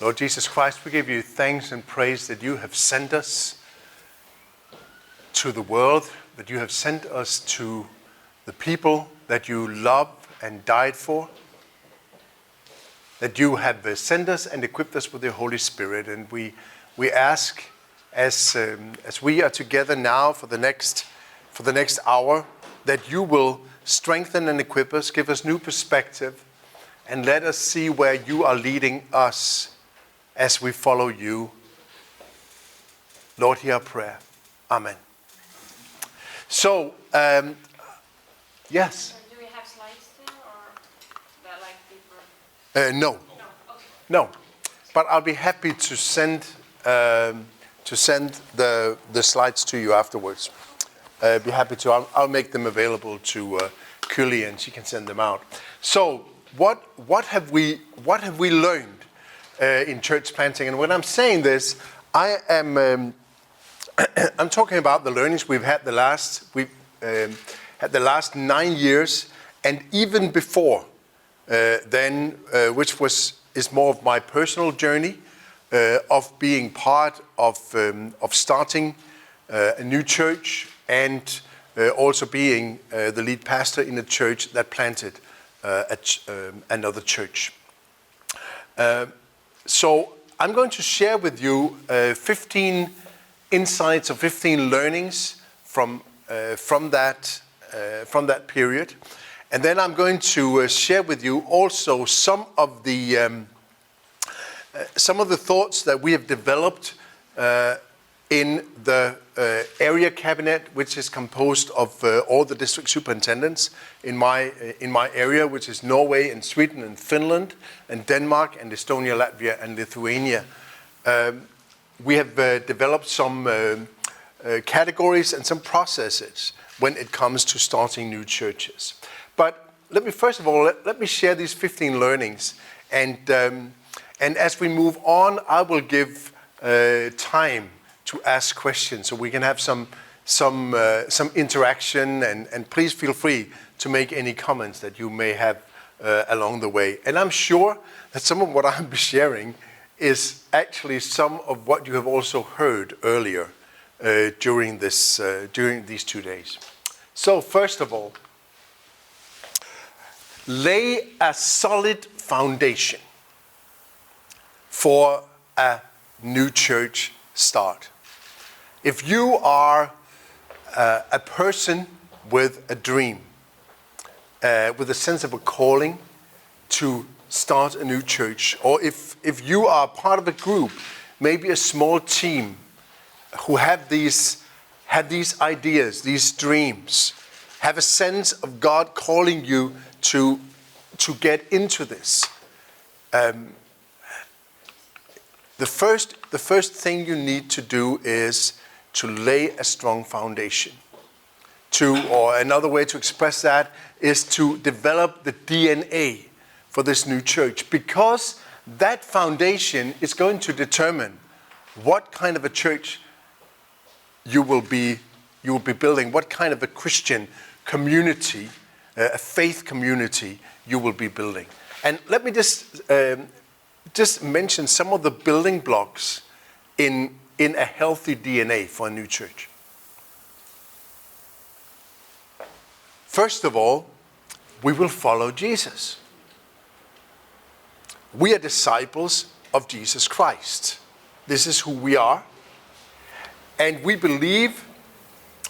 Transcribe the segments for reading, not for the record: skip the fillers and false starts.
Lord Jesus Christ, we give you thanks and praise that you have sent us to the world, that you have sent us to the people that you love and died for, that you have sent us and equipped us with the Holy Spirit. And we ask, as we are together now for the next hour, that you will strengthen and equip us, give us new perspective, and let us see where you are leading us as we follow you. Lord, hear our prayer. Amen. So, yes? Do we have slides still, or that like people? No. No. Okay. No. But I'll be happy to send the slides to you afterwards. Be happy to. I'll make them available to Kylie, and she can send them out. So, what have we learned in church planting? And when I'm saying this, I am I'm talking about the learnings we've had the last 9 years, and even before then, which is more of my personal journey of being part of starting a new church, and also being the lead pastor in a church that planted another church. So I'm going to share with you 15 insights or 15 learnings from that period, and then I'm going to share with you also some of the thoughts that we have developed in the area cabinet, which is composed of all the district superintendents in my area, which is Norway and Sweden and Finland and Denmark and Estonia, Latvia and Lithuania. We have developed some categories and some processes when it comes to starting new churches. But let me first of all let me share these 15 learnings, and as we move on, I will give time to ask questions, so we can have some interaction, and please feel free to make any comments that you may have along the way. And I'm sure that some of what I'll be sharing is actually some of what you have also heard earlier during these 2 days. So first of all, lay a solid foundation for a new church start. If you are a person with a dream, with a sense of a calling to start a new church, or if you are part of a group, maybe a small team, who have these ideas, these dreams, have a sense of God calling you to get into this, the first thing you need to do is to lay a strong foundation. Or another way to express that is to develop the DNA for this new church, because that foundation is going to determine what kind of a church you will be building, what kind of a Christian community, a faith community you will be building. And let me just mention some of the building blocks in a healthy DNA for a new church. First of all, we will follow Jesus. We are disciples of Jesus Christ. This is who we are. And we believe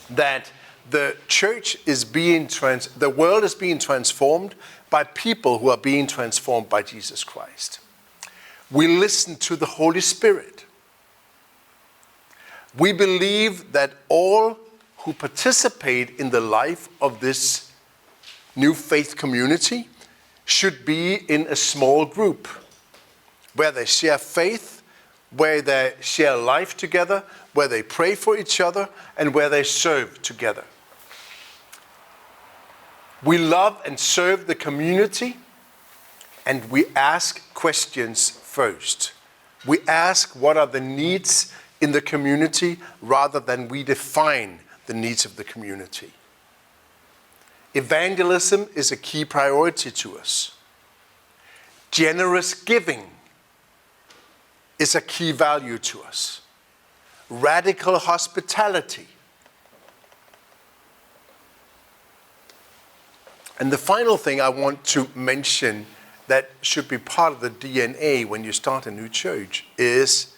that the church is the world is being transformed by people who are being transformed by Jesus Christ. We listen to the Holy Spirit. We believe that all who participate in the life of this new faith community should be in a small group where they share faith, where they share life together, where they pray for each other, and where they serve together. We love and serve the community, and we ask questions first. We ask what are the needs in the community rather than we define the needs of the community. Evangelism is a key priority to us. Generous giving is a key value to us. Radical hospitality. And the final thing I want to mention that should be part of the DNA when you start a new church is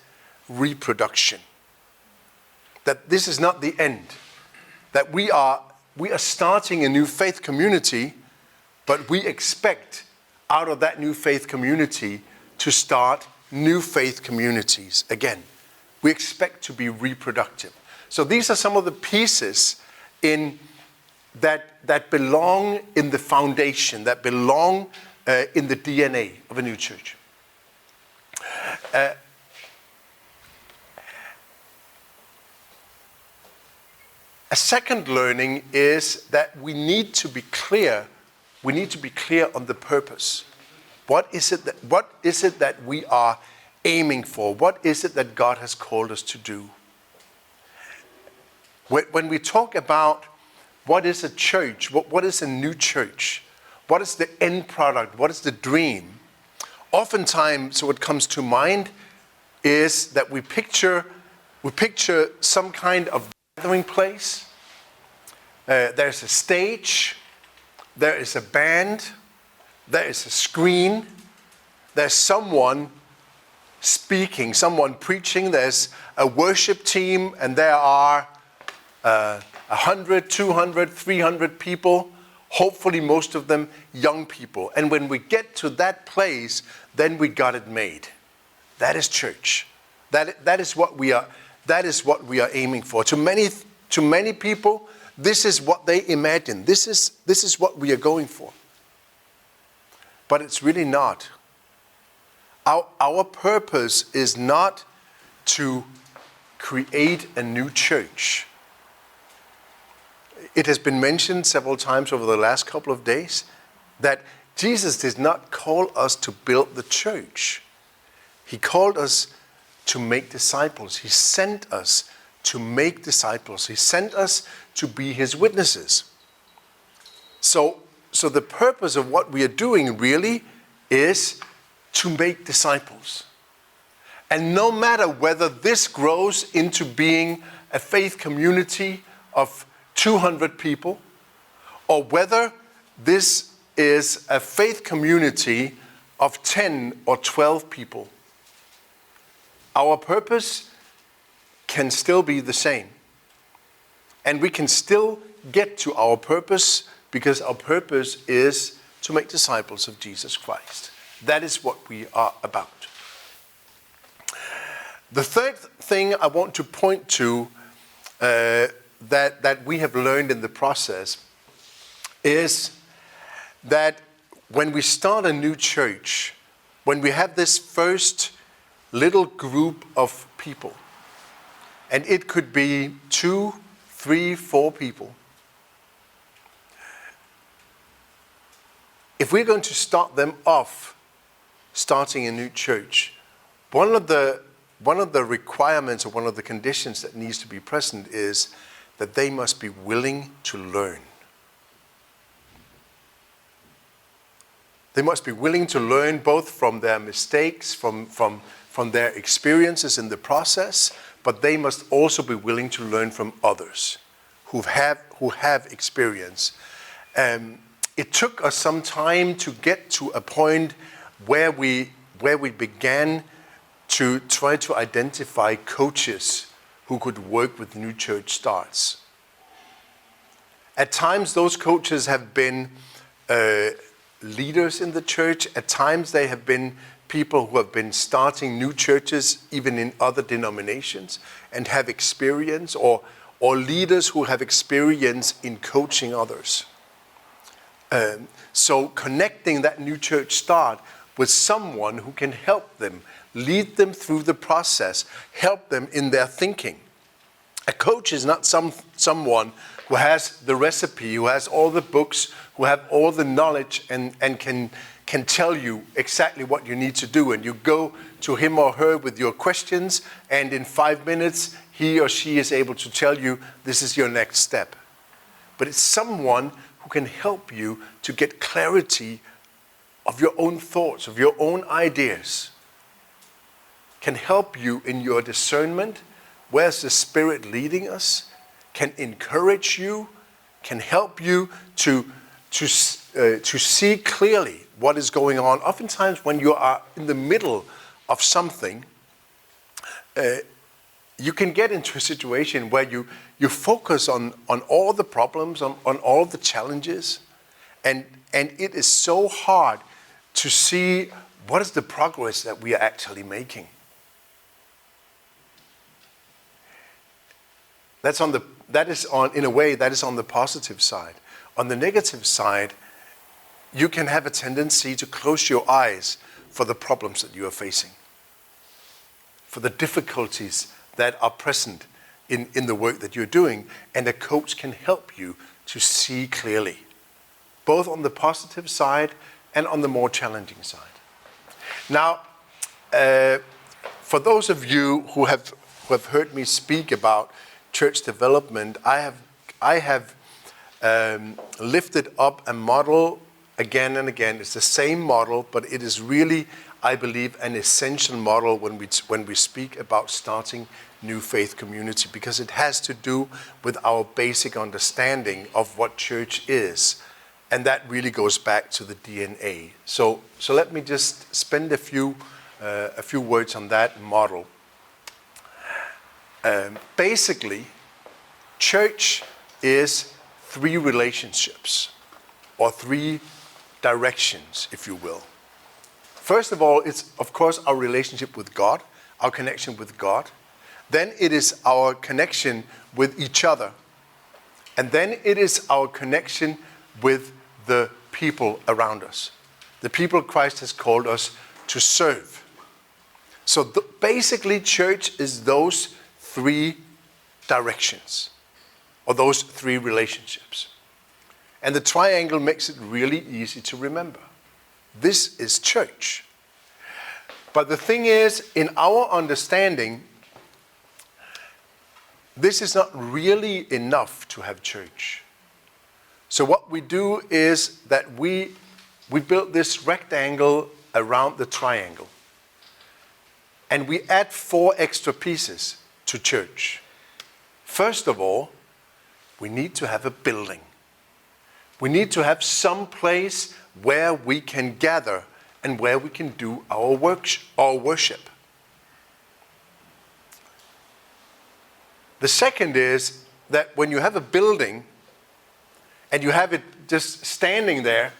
reproduction. That this is not the end. That we are starting a new faith community, but we expect out of that new faith community to start new faith communities again. We expect to be reproductive. So these are some of the pieces in that belong in the foundation, that belong in the DNA of a new church. A second learning is that we need to be clear. We need to be clear on the purpose. What is it that we are aiming for? What is it that God has called us to do? When we talk about what is a church, what is a new church, what is the end product, what is the dream, oftentimes what comes to mind is that we picture some kind of gathering place. There's a stage, there is a band, there is a screen, there's someone speaking, someone preaching, there's a worship team, and there are 100, 200, 300 people, hopefully most of them young people. And when we get to that place, then we got it made. That is church. That is what we are aiming for. To many people, this is what they imagine. This is what we are going for. But it's really not. Our purpose is not to create a new church. It has been mentioned several times over the last couple of days that Jesus did not call us to build the church. He called us to make disciples. He sent us to make disciples. He sent us to be his witnesses. So the purpose of what we are doing really is to make disciples. And no matter whether this grows into being a faith community of 200 people, or whether this is a faith community of 10 or 12 people, our purpose can still be the same. And we can still get to our purpose because our purpose is to make disciples of Jesus Christ. That is what we are about. The third thing I want to point to that we have learned in the process is that when we start a new church, when we have this first little group of people, and it could be 2, 3, 4 people, if we're going to start them off starting a new church, one of the requirements or one of the conditions that needs to be present is that they must be willing to learn. They must be willing to learn both from their mistakes, from their experiences in the process, but they must also be willing to learn from others who have experience. It took us some time to get to a point where we began to try to identify coaches who could work with new church starts. At times, those coaches have been leaders in the church. At times, they have been people who have been starting new churches, even in other denominations, and have experience, or leaders who have experience in coaching others. So connecting that new church start with someone who can help them, lead them through the process, help them in their thinking. A coach is not someone who has the recipe, who has all the books, who have all the knowledge and can tell you exactly what you need to do. And you go to him or her with your questions, and in 5 minutes, he or she is able to tell you, this is your next step. But it's someone who can help you to get clarity of your own thoughts, of your own ideas. can help you in your discernment. Where's the Spirit leading us? Can encourage you, can help you to see clearly what is going on. Oftentimes when you are in the middle of something, you can get into a situation where you focus on all the problems, on all the challenges, and it is so hard to see what is the progress that we are actually making. In a way, that is on the positive side. On the negative side, you can have a tendency to close your eyes for the problems that you are facing, for the difficulties that are present in the work that you're doing, and a coach can help you to see clearly, both on the positive side and on the more challenging side. Now, for those of you who have heard me speak about church development, I have lifted up a model again and again. It's the same model, but it is really, I believe, an essential model when we speak about starting new faith community, because it has to do with our basic understanding of what church is, and that really goes back to the DNA. So let me just spend a few words on that model. Basically, church is 3 relationships, or 3 directions, if you will. First of all, it's of course our relationship with God, our connection with God. Then it is our connection with each other. And then it is our connection with the people around us, the people Christ has called us to serve. So basically, church is those 3 directions, or those 3 relationships. And the triangle makes it really easy to remember. This is church. But the thing is, in our understanding, this is not really enough to have church. So what we do is that we build this rectangle around the triangle. And we add 4 extra pieces to church. First of all, we need to have a building. We need to have some place where we can gather and where we can do our worship. The second is that when you have a building and you have it just standing there,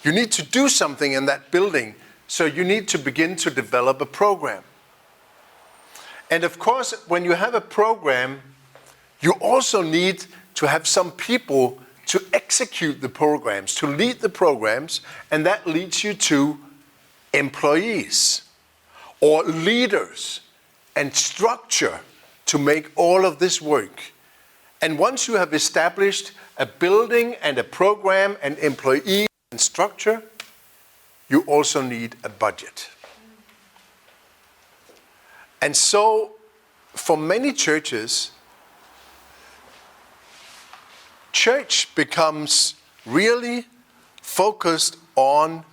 you need to do something in that building. So you need to begin to develop a program. And of course, when you have a program, you also need to have some people to execute the programs, to lead the programs, and that leads you to employees or leaders and structure to make all of this work. And once you have established a building and a program and employees and structure, you also need a budget. And so, for many churches, church becomes really focused on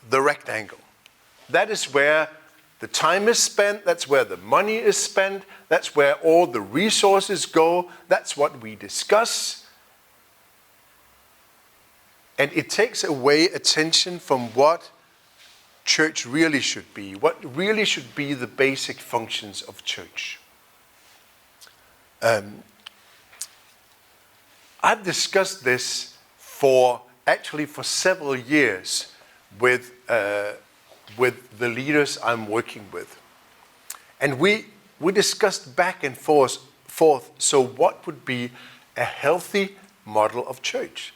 the rectangle. That is where the time is spent, that's where the money is spent, that's where all the resources go, that's what we discuss. And it takes away attention from what church really should be, what really should be the basic functions of church. I've discussed this for several years with the leaders I'm working with. And we discussed back and forth, so what would be a healthy model of church?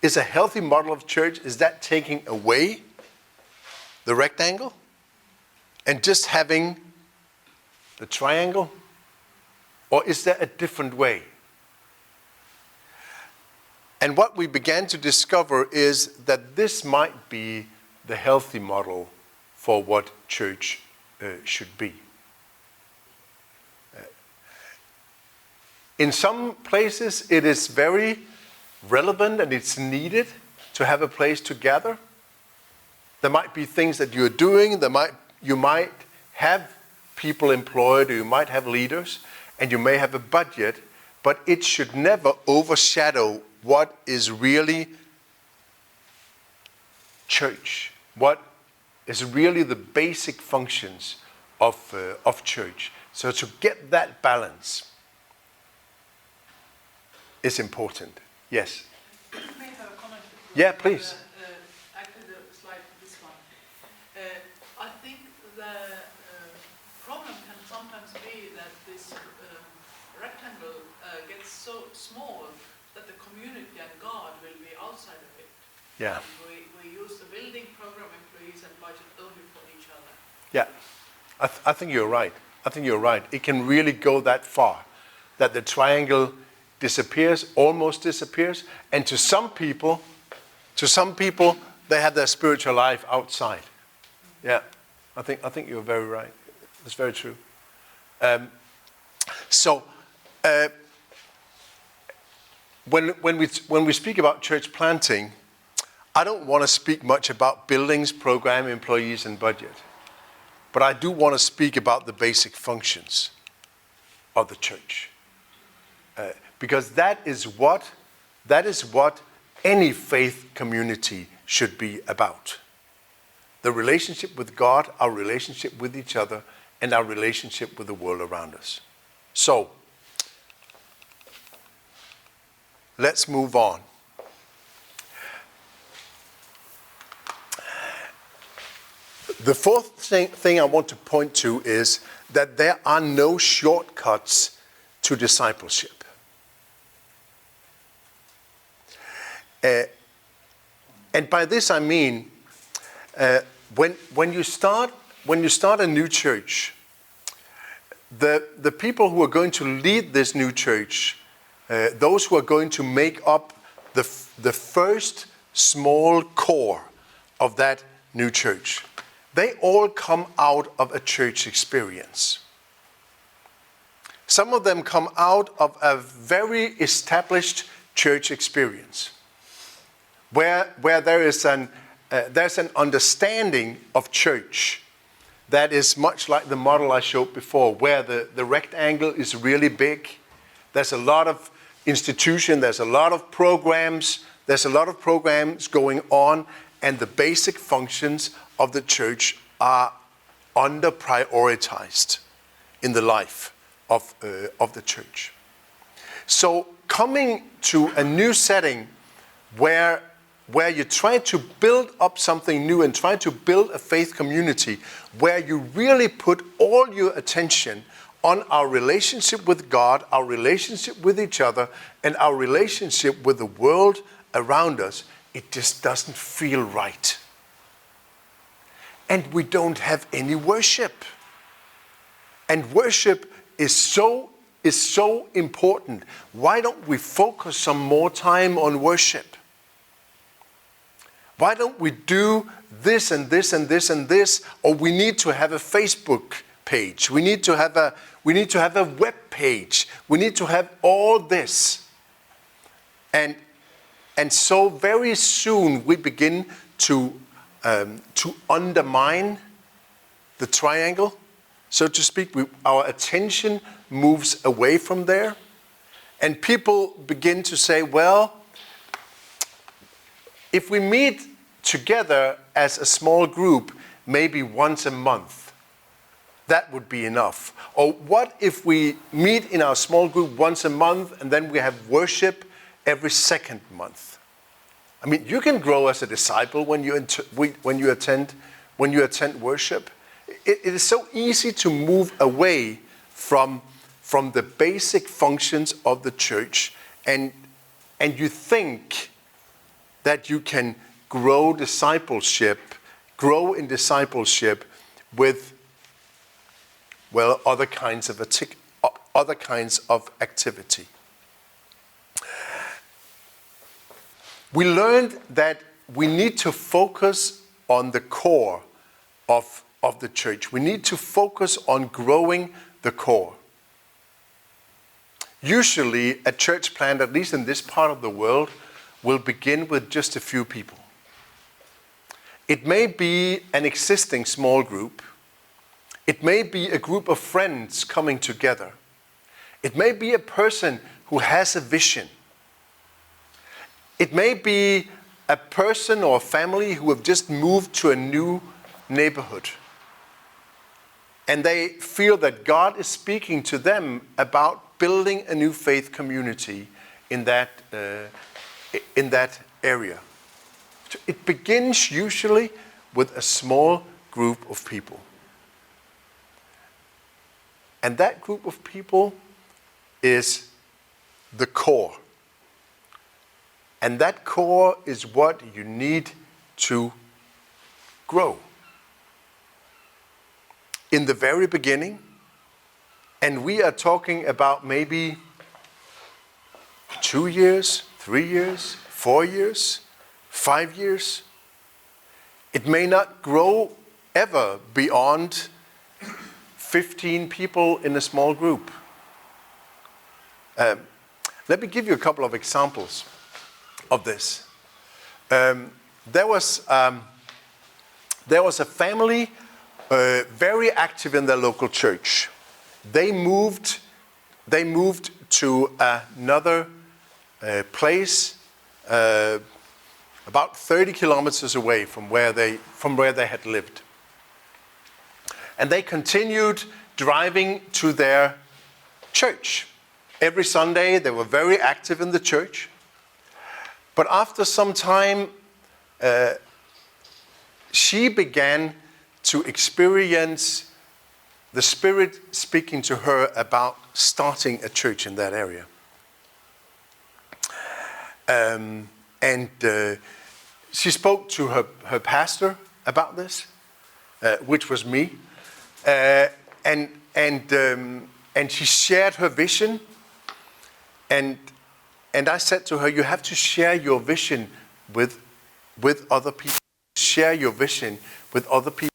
Is a healthy model of church, is that taking away the rectangle and just having the triangle? Or is there a different way? And what we began to discover is that this might be the healthy model for what church should be. In some places it is very relevant and it's needed to have a place to gather. There might be things that you're doing, you might have people employed, or you might have leaders, and you may have a budget, but it should never overshadow what is really church, what is really the basic functions of church. So to get that balance is important. Yes? May I have a comment? Yeah, please. Actually, the slide, this one. I think the problem can sometimes be that this rectangle gets so small that the community and God will be outside of it. Yeah. And we use the building program employees and budget only for each other. Yeah. I think you're right. I think you're right. It can really go that far, that the triangle disappears, almost disappears, and to some people, they have their spiritual life outside. Yeah, I think you're very right. That's very true. When we speak about church planting, I don't want to speak much about buildings, program, employees, and budget. But I do want to speak about the basic functions of the church. Because that is what any faith community should be about. The relationship with God, our relationship with each other, and our relationship with the world around us. So, let's move on. The fourth thing I want to point to is that there are no shortcuts to discipleship. And by this I mean, when you start a new church, the people who are going to lead this new church, those who are going to make up the first small core of that new church, they all come out of a church experience. Some of them come out of a very established church experience, where there's an understanding of church that is much like the model I showed before, where the rectangle is really big. There's a lot of institution, there's a lot of programs going on, and the basic functions of the church are under-prioritized in the life of the church. So coming to a new setting where you try to build up something new and try to build a faith community where you really put all your attention on our relationship with God, our relationship with each other, and our relationship with the world around us, it just doesn't feel right. And we don't have any worship. And worship is so important. Why don't we focus some more time on worship? Why don't we do this and this and this and this? Or we need to have a Facebook page. We need to have a web page. We need to have all this. And so very soon we begin to undermine the triangle, so to speak. Our attention moves away from there. And people begin to say, well, if we meet together as a small group, maybe once a month, that would be enough. Or what if we meet in our small group once a month and then we have worship every second month? I mean, you can grow as a disciple when you attend worship. It is so easy to move away from the basic functions of the church, and you think that you can grow in discipleship with, well, other kinds of activity. We learned that we need to focus on the core of the church. We need to focus on growing the core. Usually, a church plant, at least in this part of the world, will begin with just a few people. It may be an existing small group. It may be a group of friends coming together. It may be a person who has a vision. It may be a person or a family who have just moved to a new neighborhood. And they feel that God is speaking to them about building a new faith community in that area. So it begins usually with a small group of people. And that group of people is the core. And that core is what you need to grow. In the very beginning, and we are talking about maybe 2 years, 3 years, 4 years, 5 years. It may not grow ever beyond 15 people in a small group. Let me give you a couple of examples of this. There was a family very active in their local church. They moved to another place about 30 kilometers away from where they had lived. And they continued driving to their church. Every Sunday they were very active in the church. But after some time, she began to experience the Spirit speaking to her about starting a church in that area. She spoke to her pastor about this, which was me, and she shared her vision. And I said to her, you have to share your vision with other people. Share your vision with other people.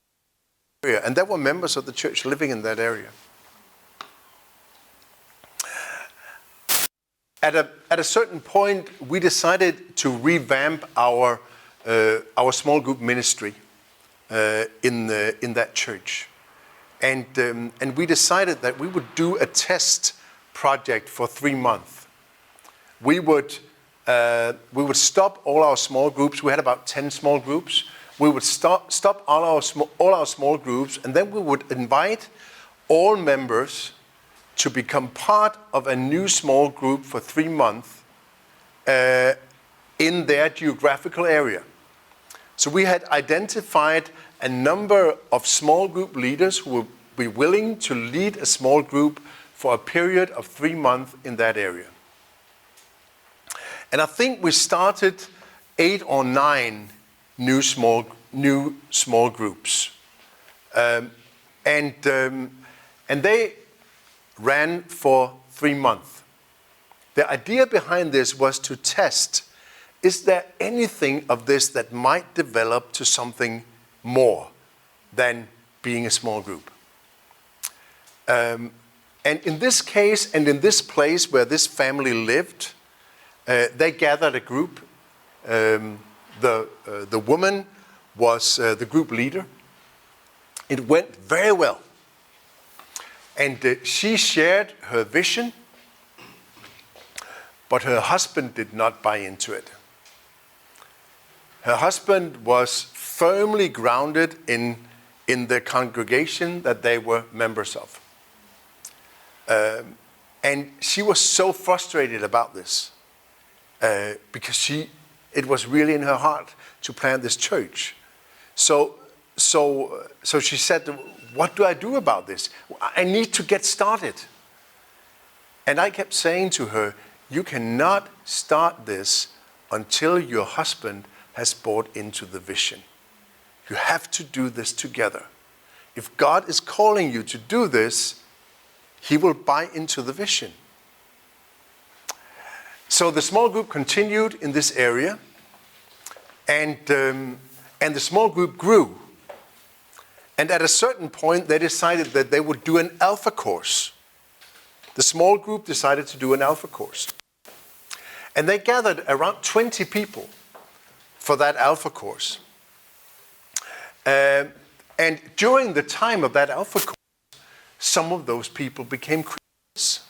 And there were members of the church living in that area. At a certain point, we decided to revamp our small group ministry in that church. And we decided that we would do a test project for 3 months. We would stop all our small groups. We had about 10 small groups. We would stop all our small groups, and then we would invite all members to become part of a new small group for 3 months in their geographical area. So we had identified a number of small group leaders who would be willing to lead a small group for a period of 3 months in that area. And I think we started 8 or 9 new small groups, and they ran for 3 months. The idea behind this was to test: is there anything of this that might develop to something more than being a small group? And in this case, and in this place where this family lived, they gathered a group. The woman was the group leader. It went very well. And she shared her vision, but her husband did not buy into it. Her husband was firmly grounded in the congregation that they were members of. And she was so frustrated about this because it was really in her heart to plant this church. So she said, what do I do about this? I need to get started. And I kept saying to her, you cannot start this until your husband has bought into the vision. You have to do this together. If God is calling you to do this, He will buy into the vision. So the small group continued in this area, and the small group grew. And at a certain point, they decided that they would do an alpha course. The small group decided to do an alpha course. And they gathered around 20 people for that alpha course. And during the time of that alpha course, some of those people became Christians.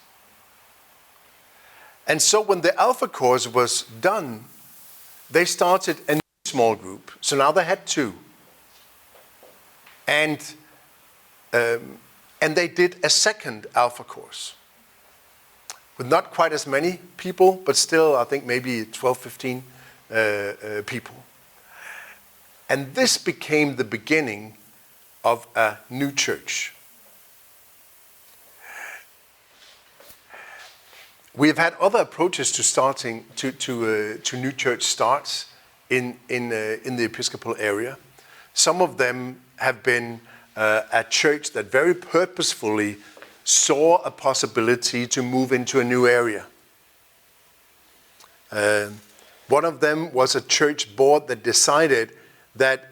And so when the Alpha course was done, they started a new small group. So now they had 2. And they did a second Alpha course with not quite as many people, but still I think maybe 12, 15 people. And this became the beginning of a new church. We have had other approaches to starting to new church starts in the Episcopal area. Some of them have been a church that very purposefully saw a possibility to move into a new area. One of them was a church board that decided that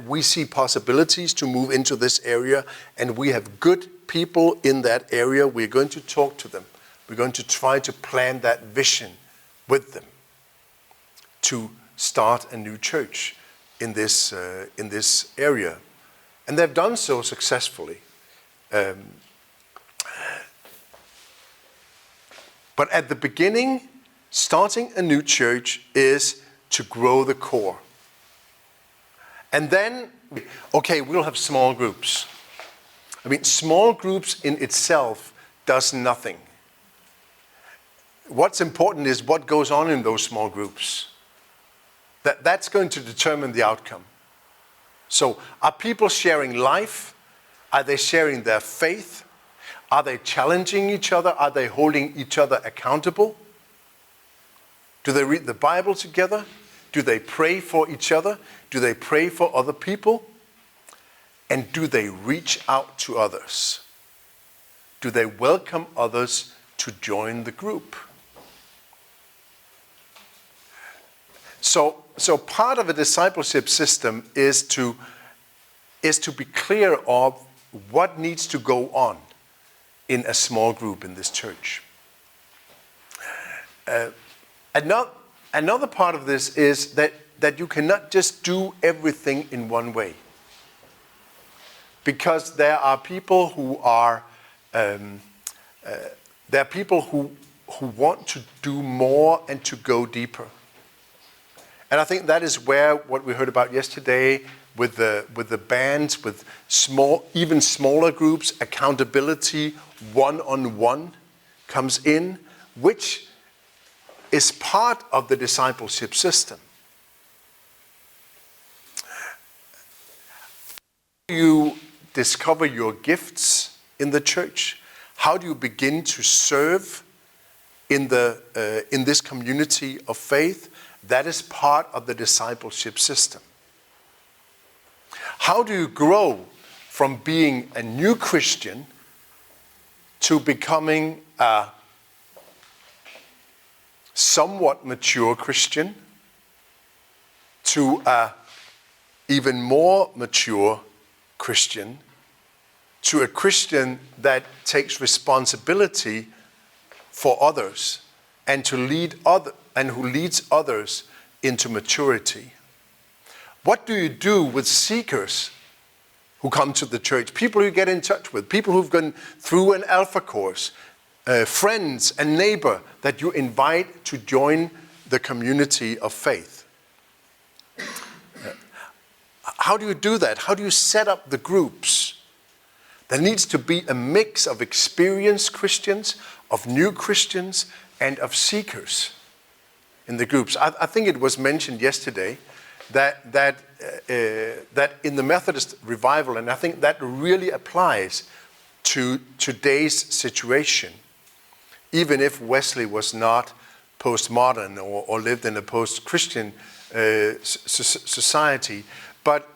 we see possibilities to move into this area, and we have good people in that area. We're going to talk to them. We're going to try to plan that vision with them to start a new church in this area. And they've done so successfully. But at the beginning, starting a new church is to grow the core. And then, okay, we'll have small groups. I mean, small groups in itself does nothing. What's important is what goes on in those small groups. That's going to determine the outcome. So, are people sharing life? Are they sharing their faith? Are they challenging each other? Are they holding each other accountable? Do they read the Bible together? Do they pray for each other? Do they pray for other people? And do they reach out to others? Do they welcome others to join the group? So part of a discipleship system is to be clear of what needs to go on in a small group in this church. Another part of this is that you cannot just do everything in one way. Because there are people who want to do more and to go deeper. And I think that is where what we heard about yesterday with the bands, with even smaller groups, accountability, one-on-one comes in, which is part of the discipleship system. How do you discover your gifts in the church? How do you begin to serve in this community of faith? That is part of the discipleship system. How do you grow from being a new Christian to becoming a somewhat mature Christian to a even more mature Christian to a Christian that takes responsibility for others and who leads others into maturity? What do you do with seekers who come to the church? People you get in touch with, people who've gone through an Alpha course, friends and neighbor that you invite to join the community of faith. How do you do that? How do you set up the groups? There needs to be a mix of experienced Christians, of new Christians, and of seekers in the groups. I think it was mentioned yesterday that in the Methodist revival, and I think that really applies to today's situation, even if Wesley was not postmodern or lived in a post-Christian society, but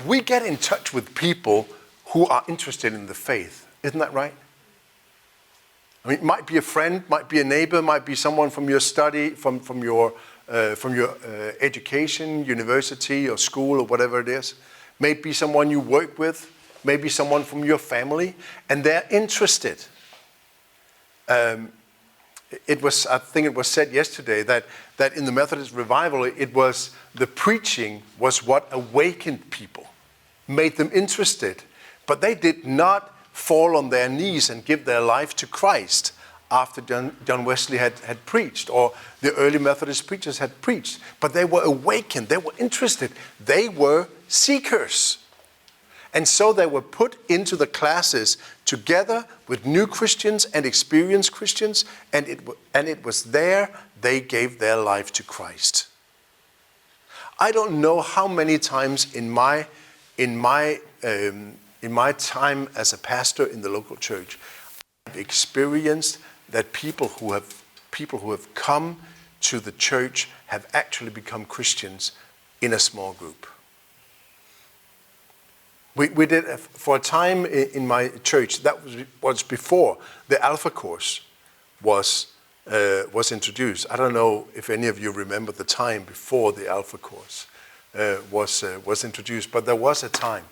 we get in touch with people who are interested in the faith. Isn't that right? I mean, it might be a friend, might be a neighbor, might be someone from your study, from your education, university or school or whatever it is. Maybe someone you work with, maybe someone from your family, and they're interested. I think it was said yesterday that in the Methodist revival, it was the preaching was what awakened people, made them interested, but they did not fall on their knees and give their life to Christ after John Wesley had preached, or the early Methodist preachers had preached. But they were awakened, they were interested, they were seekers. And so they were put into the classes together with new Christians and experienced Christians, and it was there they gave their life to Christ. I don't know how many times in my time as a pastor in the local church, I've experienced that people who have come to the church have actually become Christians in a small group. We did for a time in my church. That was before the Alpha course was introduced. I don't know if any of you remember the time before the Alpha course was introduced, but there was a time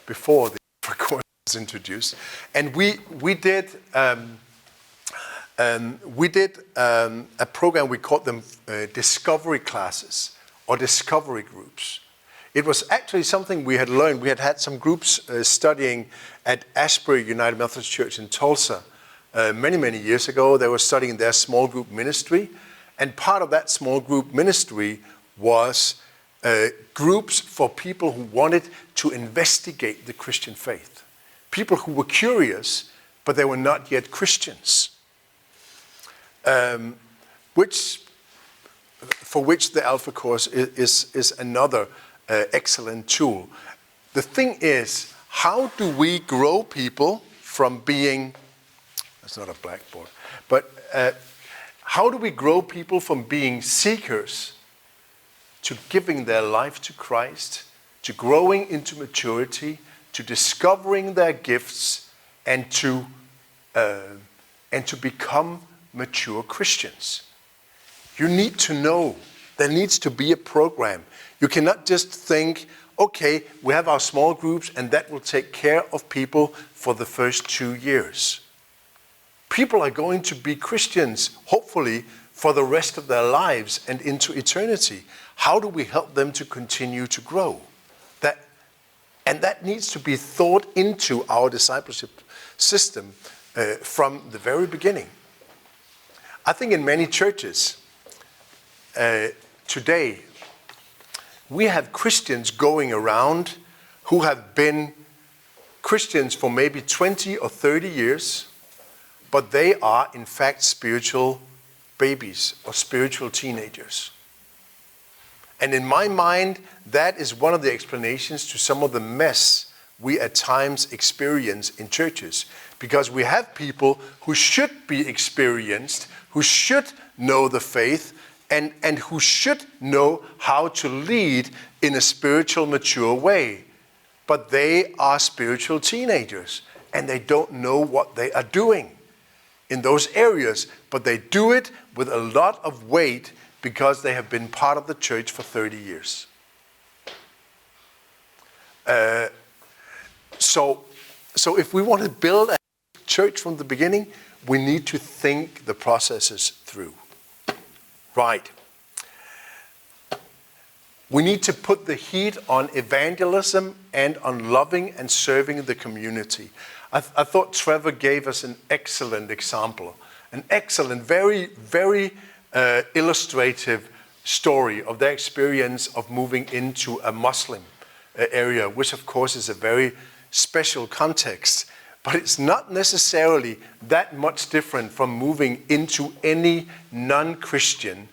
before the Alpha course was introduced, and we did a program. We called them discovery classes or discovery groups. It was actually something we had learned. We had some groups studying at Ashbury United Methodist Church in Tulsa many years ago. They were studying their small group ministry, and part of that small group ministry was groups for people who wanted to investigate the Christian faith. People who were curious, but they were not yet Christians. For which the Alpha course is another excellent tool. The thing is, how do we grow people from being, that's not a blackboard, but how do we grow people from being seekers to giving their life to Christ, to growing into maturity, to discovering their gifts, and to become mature Christians? You need to know. There needs to be a program. You cannot just think, okay, we have our small groups and that will take care of people for the first 2 years. People are going to be Christians, hopefully, for the rest of their lives and into eternity. How do we help them to continue to grow? That needs to be thought into our discipleship system from the very beginning. I think in many churches today, we have Christians going around who have been Christians for maybe 20 or 30 years, but they are in fact spiritual babies or spiritual teenagers. And in my mind, that is one of the explanations to some of the mess we at times experience in churches. Because we have people who should be experienced, who should know the faith, and who should know how to lead in a spiritual, mature way. But they are spiritual teenagers, and they don't know what they are doing in those areas, but they do it with a lot of weight because they have been part of the church for 30 years. So if we want to build a church from the beginning, we need to think the processes through. Right. We need to put the heat on evangelism and on loving and serving the community. I thought Trevor gave us an excellent example, an excellent, very, very illustrative story of their experience of moving into a Muslim area, which of course is a very special context. But it's not necessarily that much different from moving into any non-Christian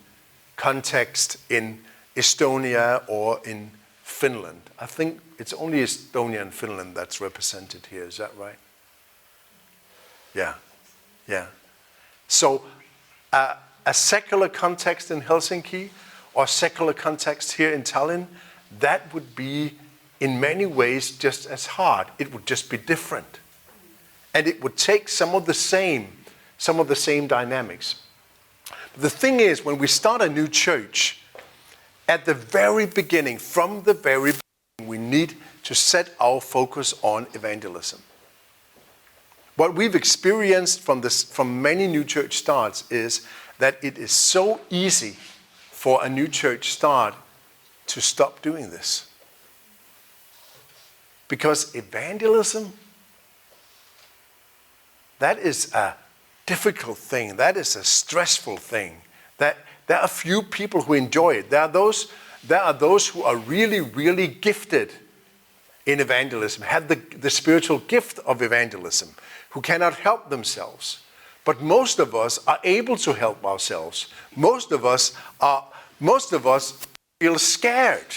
context in Estonia or in Finland. I think it's only Estonia and Finland that's represented here. Is that right? Yeah. So a secular context in Helsinki or secular context here in Tallinn, that would be in many ways just as hard. It would just be different. And it would take some of the same dynamics. The thing is, when we start a new church, at the very beginning, from the very beginning, we need to set our focus on evangelism. What we've experienced from many new church starts is that it is so easy for a new church start to stop doing this. Because evangelism that is a difficult thing. That is a stressful thing. That there are few people who enjoy it. There are those who are really, really gifted in evangelism, have the spiritual gift of evangelism, who cannot help themselves. But most of us are able to help ourselves. Most of us feel scared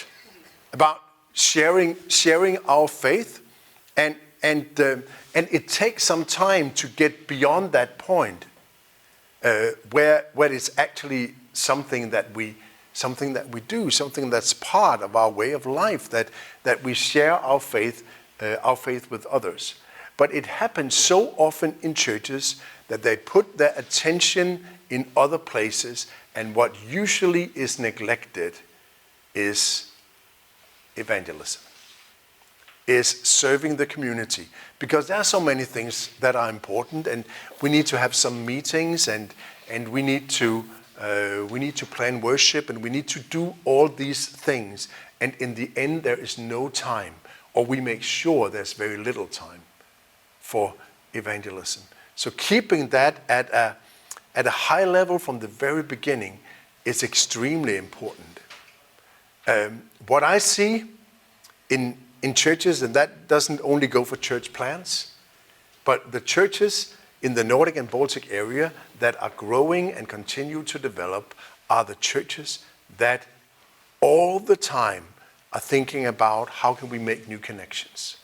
about sharing our faith, and it takes some time to get beyond that point, where it's actually something that we do, something that's part of our way of life, that we share our faith with others. But it happens so often in churches that they put their attention in other places, and what usually is neglected is evangelism, is serving the community. Because there are so many things that are important, and we need to have some meetings, and we need to plan worship, and we need to do all these things. And in the end, there is no time, or we make sure there's very little time for evangelism. So keeping that at a high level from the very beginning is extremely important. What I see in churches, and that doesn't only go for church plants, but the churches in the Nordic and Baltic area that are growing and continue to develop are the churches that all the time are thinking about how can we make new connections?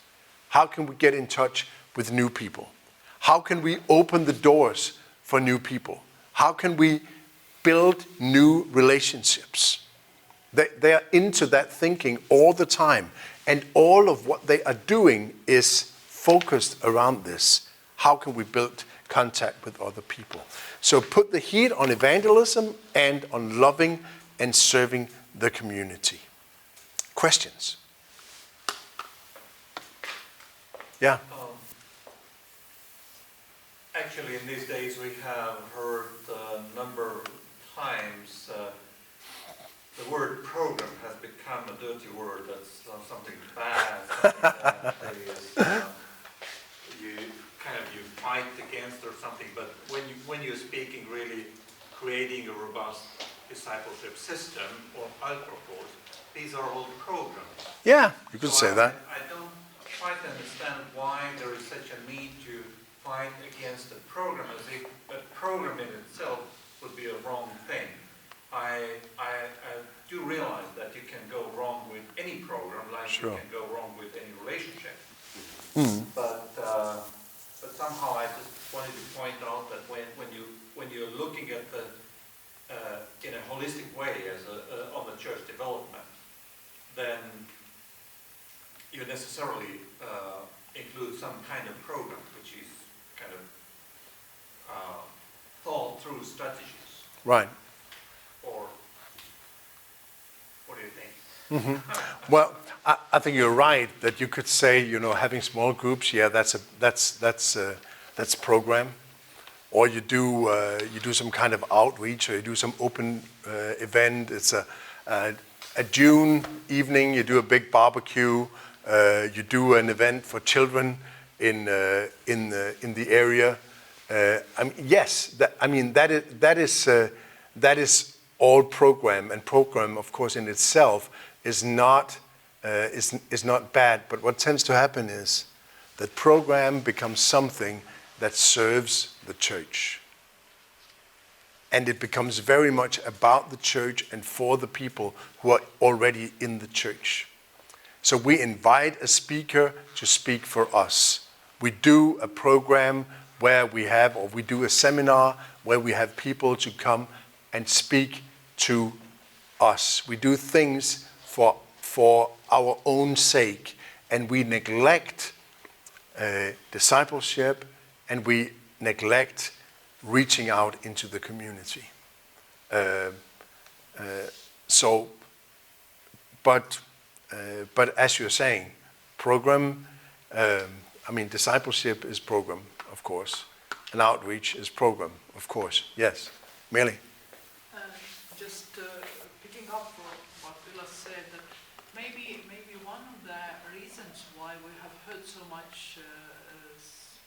How can we get in touch with new people? How can we open the doors for new people? How can we build new relationships? They are into that thinking all the time. And all of what they are doing is focused around this. How can we build contact with other people? So put the heat on evangelism and on loving and serving the community. Questions? Yeah. Actually, in these days, we have heard a number of times the word program has become a dirty word. That's something bad, something that you fight against or something. But when you're speaking really creating a robust discipleship system or ultra course, these are all programs. Yeah, you could say that. I don't quite understand why there is such a need to fight against a program, as if a program in itself would be a wrong thing. I do realize that you can go wrong with any program, like Sure. you can go wrong with any relationship. Mm. But somehow I just wanted to point out that when you're looking at the in a holistic way as on the church development, then you necessarily include some kind of program, which is kind of thought through strategies. Right. Or what do you think? Mm-hmm. Well, I think you're right that you could say, having small groups, yeah, that's program, or you do some kind of outreach, or you do some open event. It's a June evening. You do a big barbecue. You do an event for children in the area. Yes, that is all program, and program, of course, in itself is not bad. But what tends to happen is that program becomes something that serves the church, and it becomes very much about the church and for the people who are already in the church. So we invite a speaker to speak for us. We do a program where we do a seminar where we have people to come and speak to us. We do things for our own sake, and we neglect discipleship, and we neglect reaching out into the community. But as you're saying, program, discipleship is program, of course, and outreach is program, of course. Yes, Meli. Just picking up for what Vilas said, that maybe one of the reasons why we have heard so much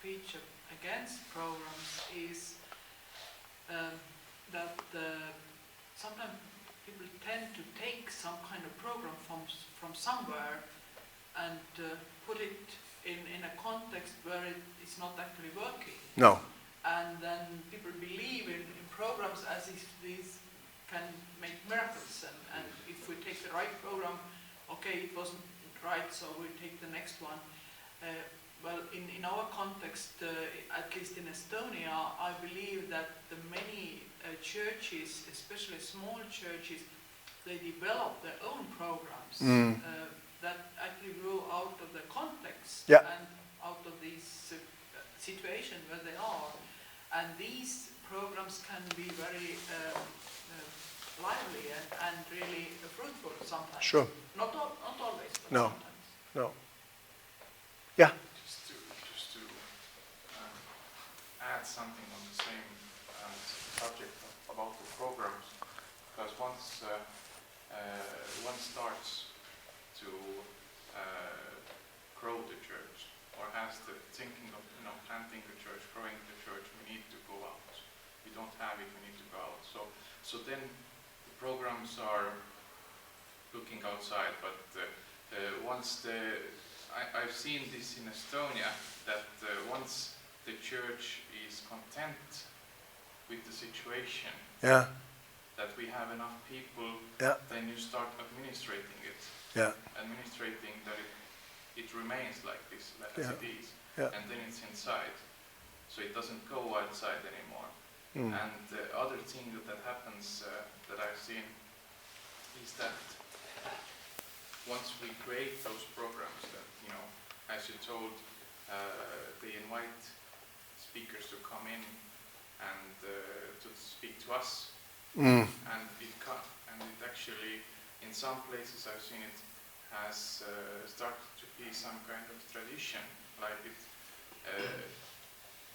speech against programs is that sometimes people tend to take some kind of program from somewhere and put it in a context where it is not actually working. No. And then people believe in programs as if these can make miracles. And if we take the right program, okay, it wasn't right, so we take the next one. Well, in our context, at least in Estonia, I believe that the many churches, especially small churches, they develop their own programs that actually grow out of the context and out of this situation where they are. And these programs can be very lively and really fruitful sometimes. Sure. Not always, but No. sometimes. No. Yeah. Just to add something on the same subject about the programs, because once one starts to grow the church, or has the thinking of planting the church, growing the church, we need to go out. We don't have it, we need to go out. So then the programs are looking outside, but I've seen this in Estonia, that once the church is content with the situation, that we have enough people, then you start administrating it. Administrating that it remains like this, as it is. And then it's inside. So it doesn't go outside anymore. And the other thing that happens that I've seen is that once we create those programs that, as you told, they invite speakers to come in and to speak to us. And it actually, in some places I've seen it, has started to be some kind of tradition, like it,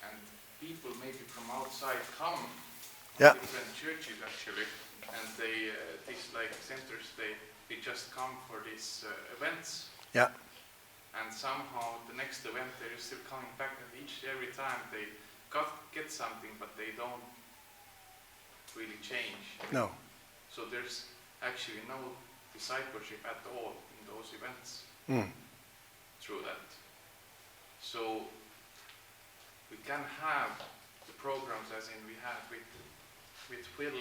and people maybe from outside come from different churches actually, and they, these like centers, they just come for these events. And somehow the next event they're still coming back, and every time they get something, but they don't really change. No. So there's actually no discipleship at all in those events through that. So we can have the programs as in we had with Will.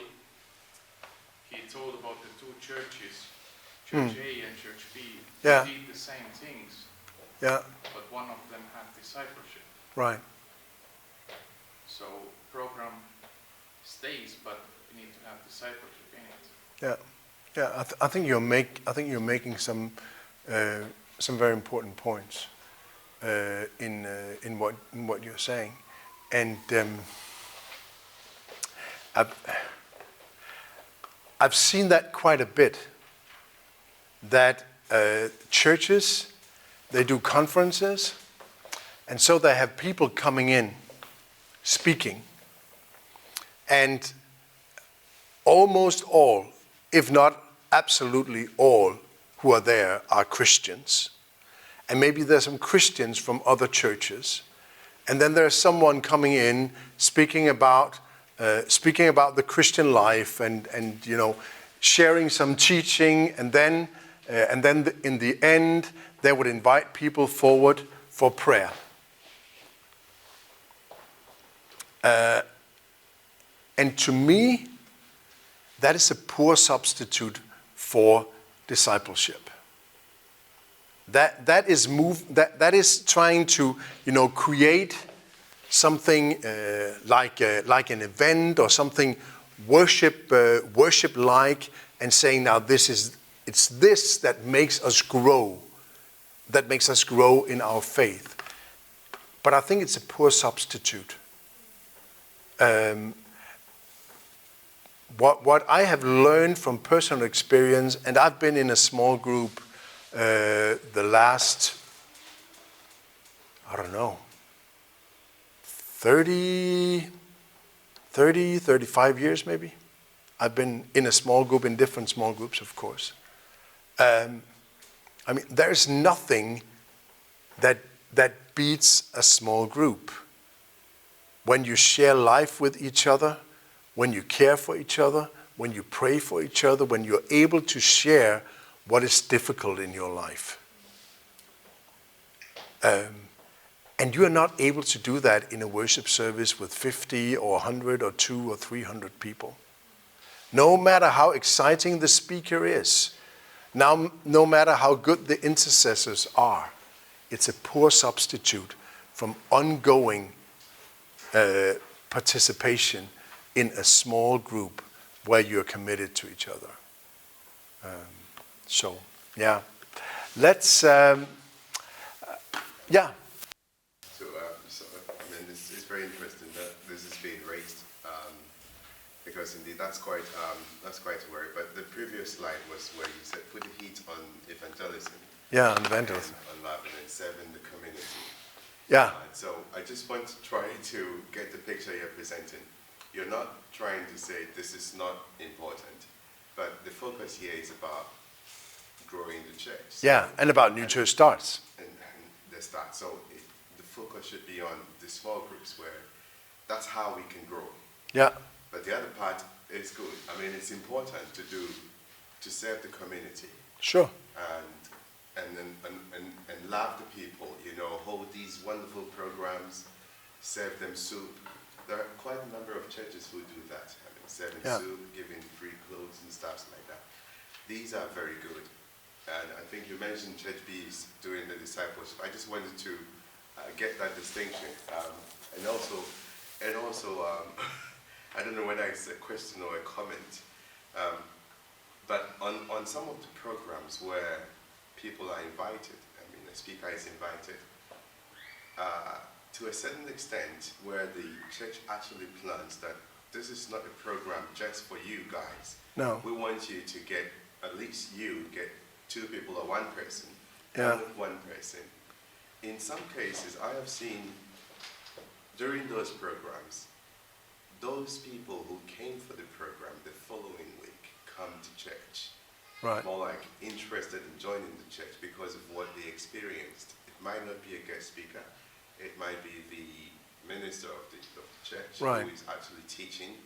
He told about the two churches, Church A and Church B. They did the same things, but one of them had discipleship. Right. So program stays, but we need to have discipleship in it. I think you're making some very important points in what you're saying, and I've seen that quite a bit. That churches, they do conferences, and so they have people coming in, speaking, and almost all, if not absolutely all, who are there are Christians. And maybe there's some Christians from other churches. And then there's someone coming in speaking about the Christian life and sharing some teaching, and then in the end they would invite people forward for prayer. And to me, that is a poor substitute for discipleship. That is trying to create something like an event or something worship like, and saying now it's this that makes us grow in our faith. But I think it's a poor substitute. What I have learned from personal experience, and I've been in a small group the last, 35 years maybe. I've been in a small group, in different small groups, of course. There's nothing that beats a small group. when you share life with each other, when you care for each other, when you pray for each other, when you're able to share what is difficult in your life. And you are not able to do that in a worship service with 50 or 100 or 200 or 300 people. No matter how exciting the speaker is, no matter how good the intercessors are, it's a poor substitute from ongoing participation in a small group where you're committed to each other. Let's, yeah. So I mean, it's very interesting that this is being raised, because indeed that's quite a worry. But the previous slide was where you said put the heat on evangelism. Yeah, on evangelism. On love, and then 7, the community. Yeah. So I just want to try to get the picture you're presenting. You're not trying to say this is not important, but the focus here is about growing the church. Yeah, and about new church starts. And the start. So the focus should be on the small groups where that's how we can grow. Yeah. But the other part is good. I mean, it's important to serve the community. Sure. And love the people, hold these wonderful programs, serve them soup. There are quite a number of churches who do that. I mean, serving soup, giving free clothes and stuff like that. These are very good. And I think you mentioned Church B's doing the discipleship. I just wanted to get that distinction. And also, I don't know whether it's a question or a comment, but on some of the programs where people are invited, I mean, the speaker is invited, to a certain extent where the church actually plans that this is not a program just for you guys. No. We want you to get, at least you get 2 people or 1 person, Yeah. one person. In some cases, I have seen during those programs, those people who came for the program the following week come to church. Right. More like interested in joining the church because of what they experienced. It might not be a guest speaker. It might be the minister of the church Right. who is actually teaching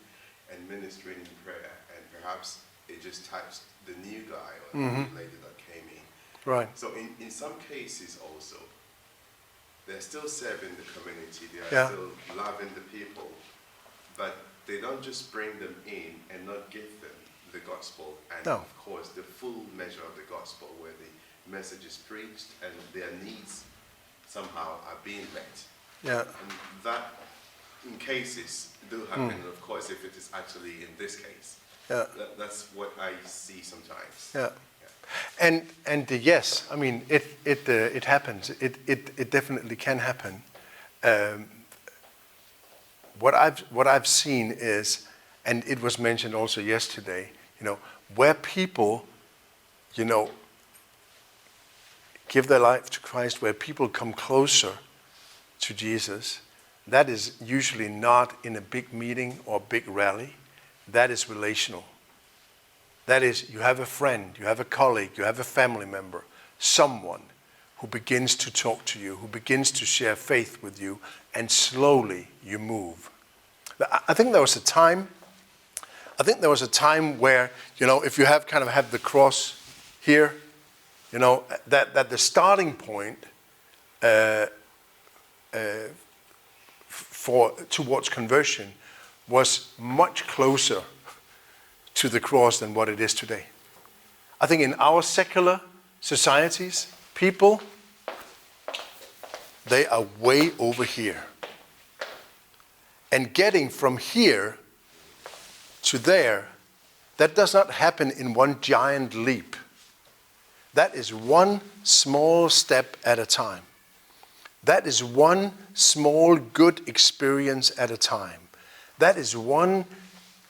and ministering in prayer, and perhaps it just touched the new guy or the new lady that came in. Right. So in some cases also, they're still serving the community, they are Yeah. still loving the people, but they don't just bring them in and not give them the gospel and No. of course the full measure of the gospel where the message is preached and their needs somehow are being met. Yeah. And that in cases do happen, of course, if it is actually in this case. Yeah. That's what I see sometimes. Yeah. And yes, I mean it happens. It definitely can happen. What I've seen is, and it was mentioned also yesterday, where people, give their life to Christ, where people come closer to Jesus, that is usually not in a big meeting or big rally. That is relational. That is, you have a friend, you have a colleague, you have a family member, someone who begins to talk to you, who begins to share faith with you, and slowly you move. I think there was a time where, if you have the cross here, that the starting point towards conversion was much closer to the cross than what it is today. I think in our secular societies, people, they are way over here. And getting from here to there, that does not happen in one giant leap. That is one small step at a time. That is one small good experience at a time. That is one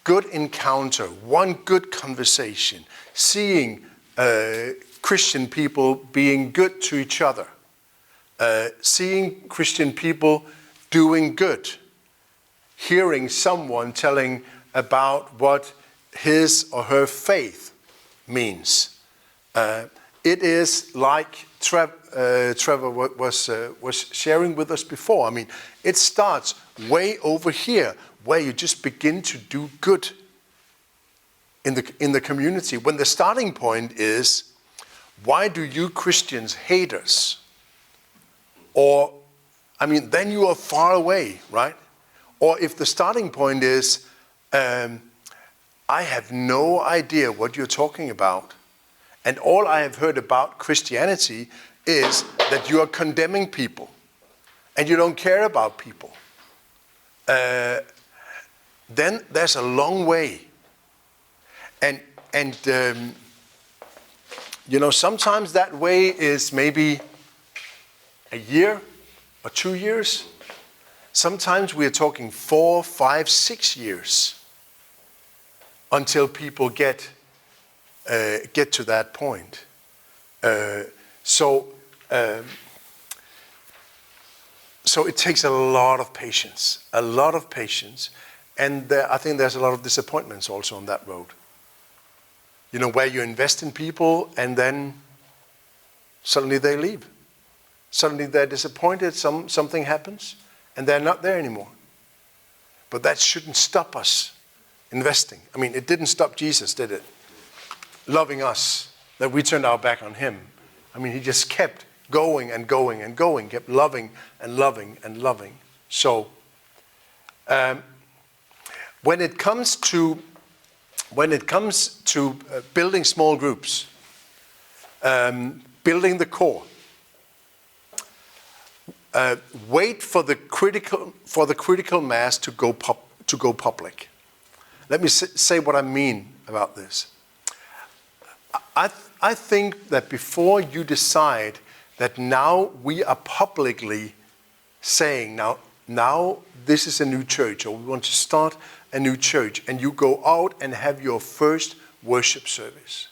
good encounter, one good conversation, seeing Christian people being good to each other, seeing Christian people doing good, hearing someone telling about what his or her faith means. it is like Trevor was sharing with us before. I mean, it starts way over here, where you just begin to do good in the community. When the starting point is, why do you Christians hate us? Or, I mean, then you are far away, right? Or if the starting point is, I have no idea what you're talking about, and all I have heard about Christianity is that you are condemning people, and you don't care about people, then there's a long way. And you know, sometimes that way is maybe a year or 2 years. Sometimes we're talking 4, 5, 6 years until people get to that point. So it takes a lot of patience, and I think there's a lot of disappointments also on that road. You know, where you invest in people and then suddenly they leave. Suddenly they're disappointed, something happens, and they're not there anymore. But that shouldn't stop us investing. I mean, it didn't stop Jesus, did it? Loving us, that we turned our back on him. I mean, he just kept going and going and going, kept loving and loving and loving. So, when it comes to building small groups, building the core, wait for the critical mass to go public. Let me say what I mean about this. I think that before you decide that now we are publicly saying now this is a new church, or we want to start a new church, and you go out and have your first worship service,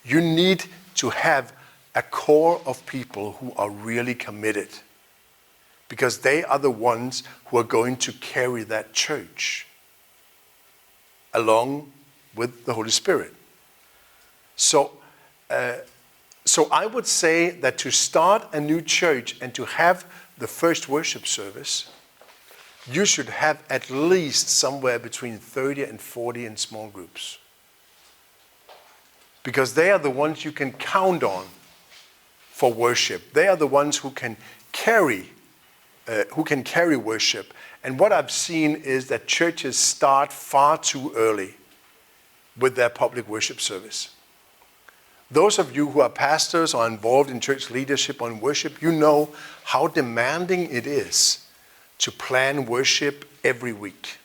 you need to have a core of people who are really committed, because they are the ones who are going to carry that church along with the Holy Spirit. So I would say that to start a new church and to have the first worship service, you should have at least somewhere between 30 and 40 in small groups. Because they are the ones you can count on for worship. They are the ones who can carry worship. And what I've seen is that churches start far too early with their public worship service. Those of you who are pastors or involved in church leadership on worship, you know how demanding it is to plan worship every week.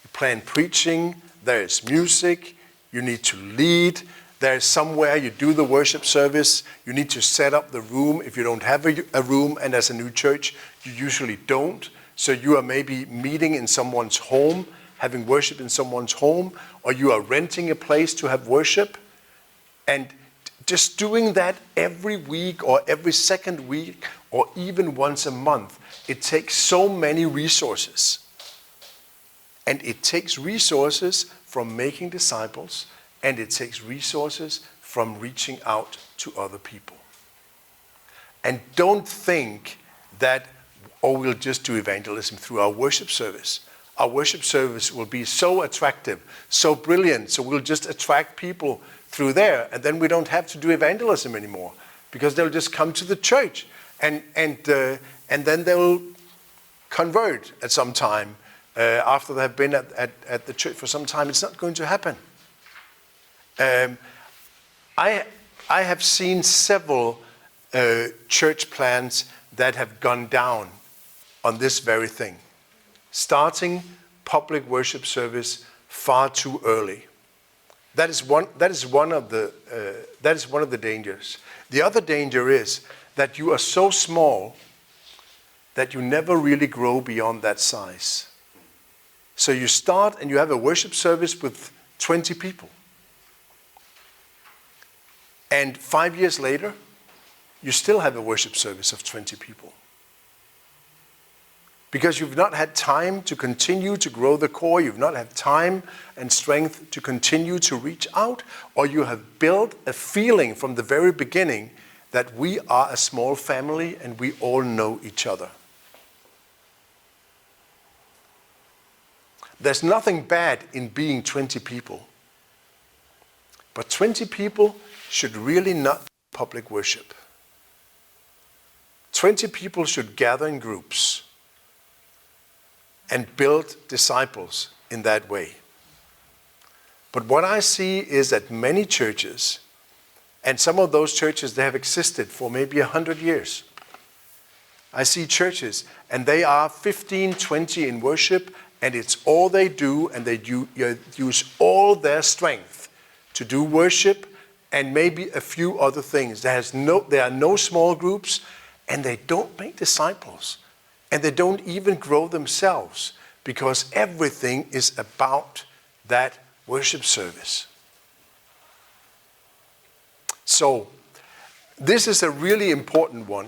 You plan preaching, there is music, you need to lead, there is somewhere you do the worship service, you need to set up the room if you don't have a room, and as a new church, you usually don't. So you are maybe meeting in someone's home, having worship in someone's home, or you are renting a place to have worship. And just doing that every week or every second week or even once a month, it takes so many resources. And it takes resources from making disciples, and it takes resources from reaching out to other people. And don't think that, we'll just do evangelism through our worship service. Our worship service will be so attractive, so brilliant, so we'll just attract people through there, and then we don't have to do evangelism anymore, because they'll just come to the church, and then they'll convert at some time after they've been at the church for some time. It's not going to happen. I have seen several church plans that have gone down on this very thing, starting public worship service far too early. That is one of the dangers. The other danger is that you are so small that you never really grow beyond that size. So you start and you have a worship service with 20 people. And 5 years later, you still have a worship service of 20 people. Because you've not had time to continue to grow the core, you've not had time and strength to continue to reach out, or you have built a feeling from the very beginning that we are a small family and we all know each other. There's nothing bad in being 20 people. But 20 people should really not be public worship. 20 people should gather in groups and build disciples in that way. But what I see is that many churches, and some of those churches, they have existed for maybe 100 years. I see churches, and they are 15, 20 in worship, and it's all they do, and they use all their strength to do worship and maybe a few other things. There are no small groups, and they don't make disciples. And they don't even grow themselves because everything is about that worship service. So, this is a really important one.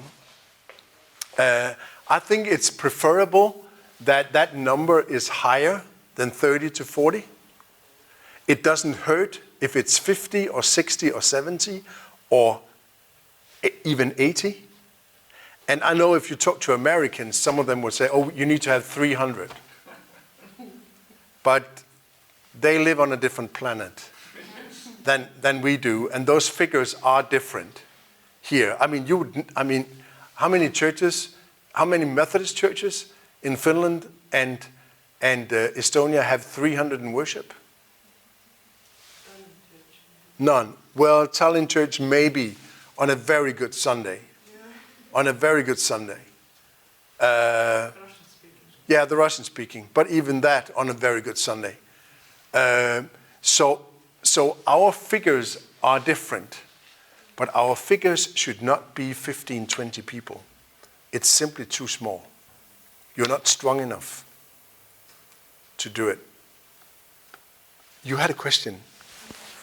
I think it's preferable that that number is higher than 30 to 40. It doesn't hurt if it's 50 or 60 or 70 or even 80. And I know if you talk to Americans, some of them will say, oh, you need to have 300. But they live on a different planet than we do, and those figures are different here. I mean, how many churches, how many Methodist churches in Finland and Estonia have 300 in worship? None. Well, Tallinn church maybe on a very good Sunday. On a very good Sunday. Yeah, the Russian speaking, but even that on a very good Sunday. So our figures are different, but our figures should not be 15, 20 people. It's simply too small. You're not strong enough to do it. You had a question.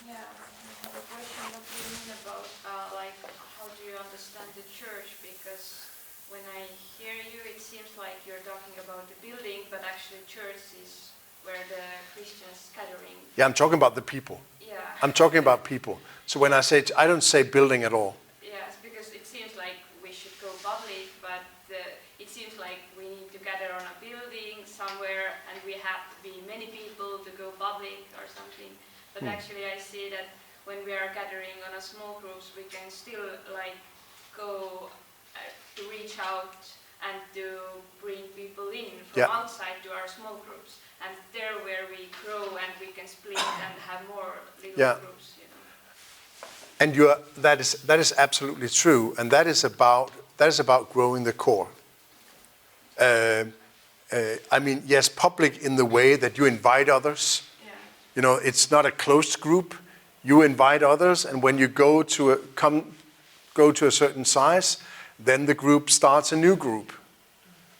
Yeah, I have a question. What do you mean about, how do you understand the church? Because when I hear you, it seems like you're talking about the building, but actually church is where the Christians gathering. Yeah, I'm talking about the people. Yeah. I'm talking about people. So when I say, I don't say building at all. Yes, because it seems like we should go public, but it seems like we need to gather on a building somewhere, and we have to be many people to go public or something. But actually, I see that when we are gathering on a small groups, we can still go to reach out and to bring people in from outside to our small groups. And there where we grow and we can split and have more little groups, you know. And that is absolutely true, and that is about growing the core. I mean, yes, public in the way that you invite others. Yeah. You know, it's not a closed group. You invite others, and when you go to a certain size, then the group starts a new group,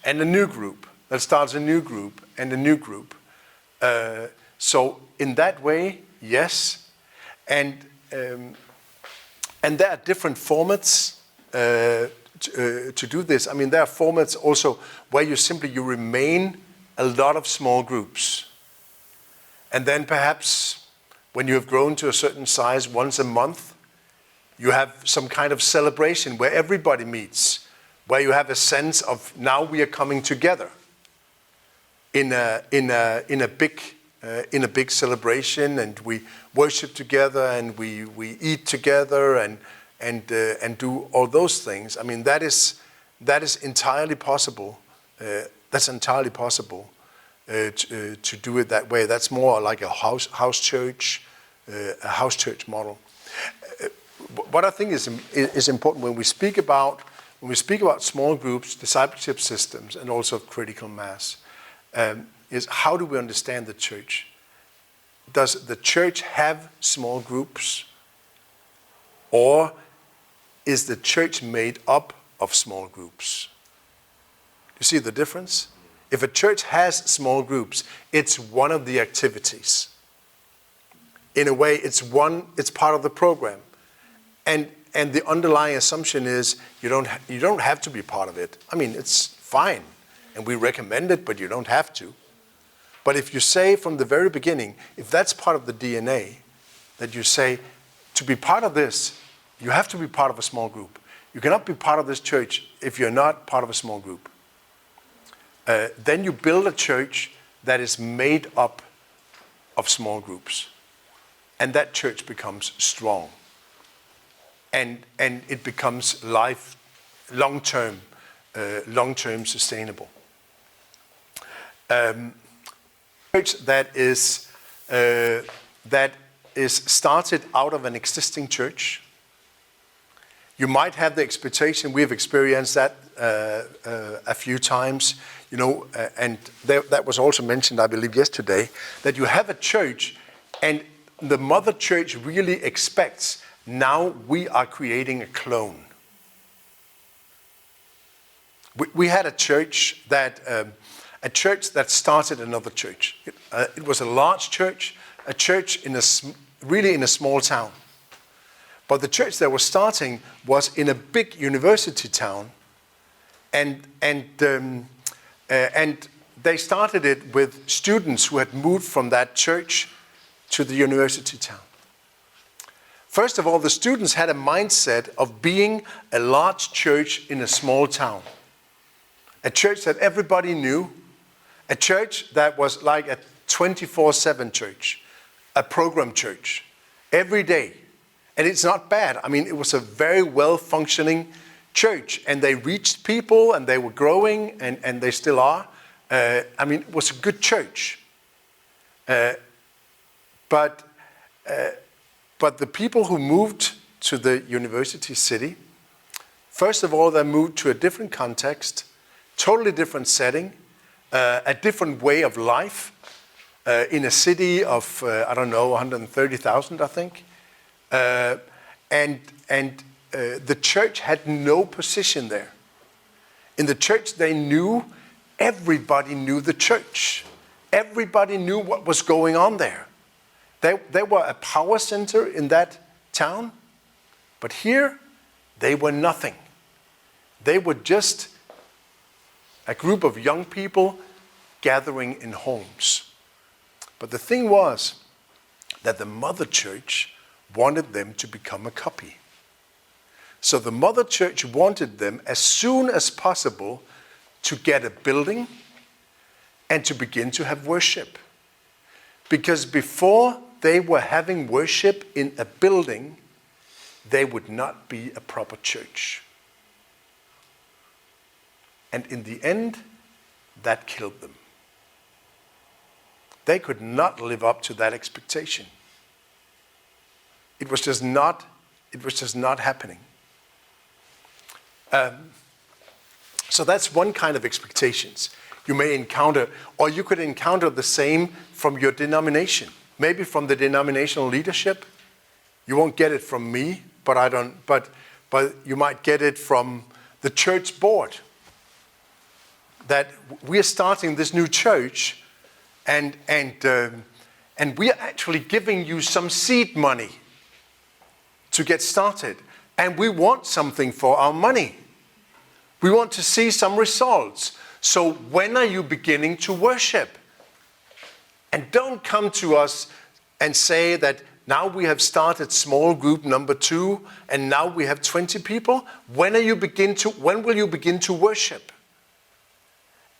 and a new group that starts a new group and a new group. So in that way, yes, and there are different formats to do this. I mean, there are formats also where you remain a lot of small groups, and then perhaps when you have grown to a certain size, once a month, you have some kind of celebration where everybody meets, where you have a sense of now we are coming together in a big celebration, and we worship together, and we eat together, and do all those things. I mean, that is entirely possible. That's entirely possible to do it that way. That's more like a house church model. What I think is important when we speak about small groups, discipleship systems, and also critical mass, is how do we understand the church? Does the church have small groups, or is the church made up of small groups? You see the difference? If a church has small groups, it's one of the activities. In a way, it's part of the program. And the underlying assumption is you don't have to be part of it. I mean, it's fine. and we recommend it, but you don't have to. But if you say from the very beginning, if that's part of the DNA, that you say, to be part of this, you have to be part of a small group. You cannot be part of this church if you're not part of a small group. Then you build a church that is made up of small groups. And that church becomes strong. And it becomes long-term sustainable. Church that is started out of an existing church. You might have the expectation, we have experienced that a few times, and that was also mentioned, I believe, yesterday, that you have a church and the mother church really expects, now we are creating a clone. We had a church that started another church. It was a large church, a church really in a small town. But the church that was starting was in a big university town, and they started it with students who had moved from that church to the university town. First of all, the students had a mindset of being a large church in a small town. A church that everybody knew, a church that was like a 24/7 church, a program church, every day. And it's not bad. I mean, it was a very well-functioning church, and they reached people, and they were growing, and they still are. It was a good church. But the people who moved to the university city, first of all, they moved to a different context, totally different setting, a different way of life, in a city of, 130,000, I think. The church had no position there. In the church, everybody knew the church. Everybody knew what was going on there. They were a power center in that town, but here they were nothing. They were just a group of young people gathering in homes. But the thing was that the mother church wanted them to become a copy. So the mother church wanted them as soon as possible to get a building and to begin to have worship. Because before they were having worship in a building, they would not be a proper church. And in the end, that killed them. They could not live up to that expectation. It was just not happening. So that's one kind of expectations you may encounter, or you could encounter the same from your denomination. Maybe from the denominational leadership. You won't get it from me, but you might get it from the church board. That we're starting this new church, and we are actually giving you some seed money to get started. And we want something for our money. We want to see some results. So when are you beginning to worship? And don't come to us and say that now we have started small group number 2 and now we have 20 people. When will you begin to worship?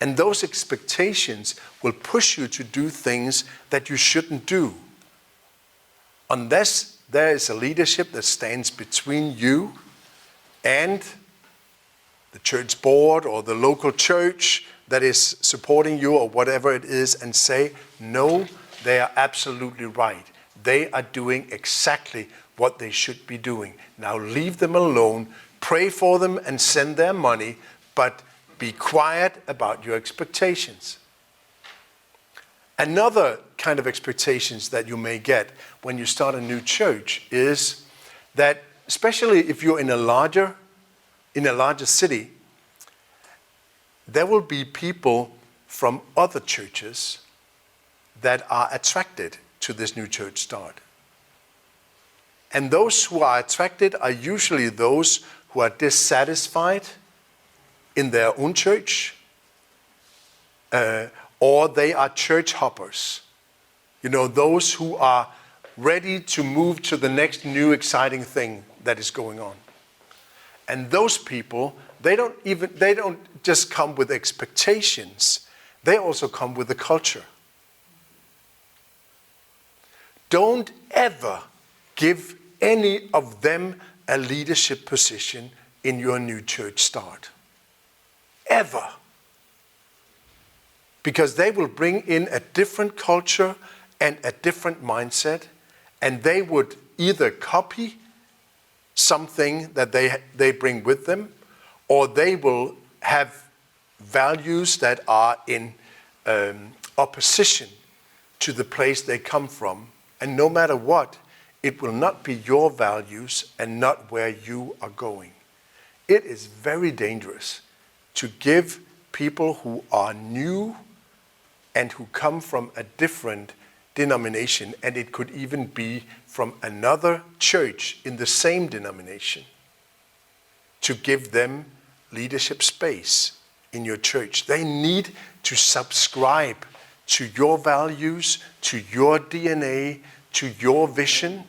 And those expectations will push you to do things that you shouldn't do. Unless there is a leadership that stands between you and the church board or the local church that is supporting you or whatever it is, and say, no, they are absolutely right. They are doing exactly what they should be doing. Now leave them alone, pray for them and send their money, but be quiet about your expectations. Another kind of expectations that you may get when you start a new church is that, especially if you're in a larger city, there will be people from other churches that are attracted to this new church start. And those who are attracted are usually those who are dissatisfied in their own church, or they are church hoppers. You know, those who are ready to move to the next new exciting thing that is going on. And those people, they don't just come with expectations, they also come with a culture. Don't ever give any of them a leadership position in your new church start. Ever. Because they will bring in a different culture and a different mindset, and they would either copy something that they bring with them, or they will have values that are in opposition to the place they come from. And no matter what, it will not be your values and not where you are going. It is very dangerous to give people who are new and who come from a different denomination, and it could even be from another church in the same denomination, to give them leadership space in your church. They need to subscribe to your values, to your DNA, to your vision,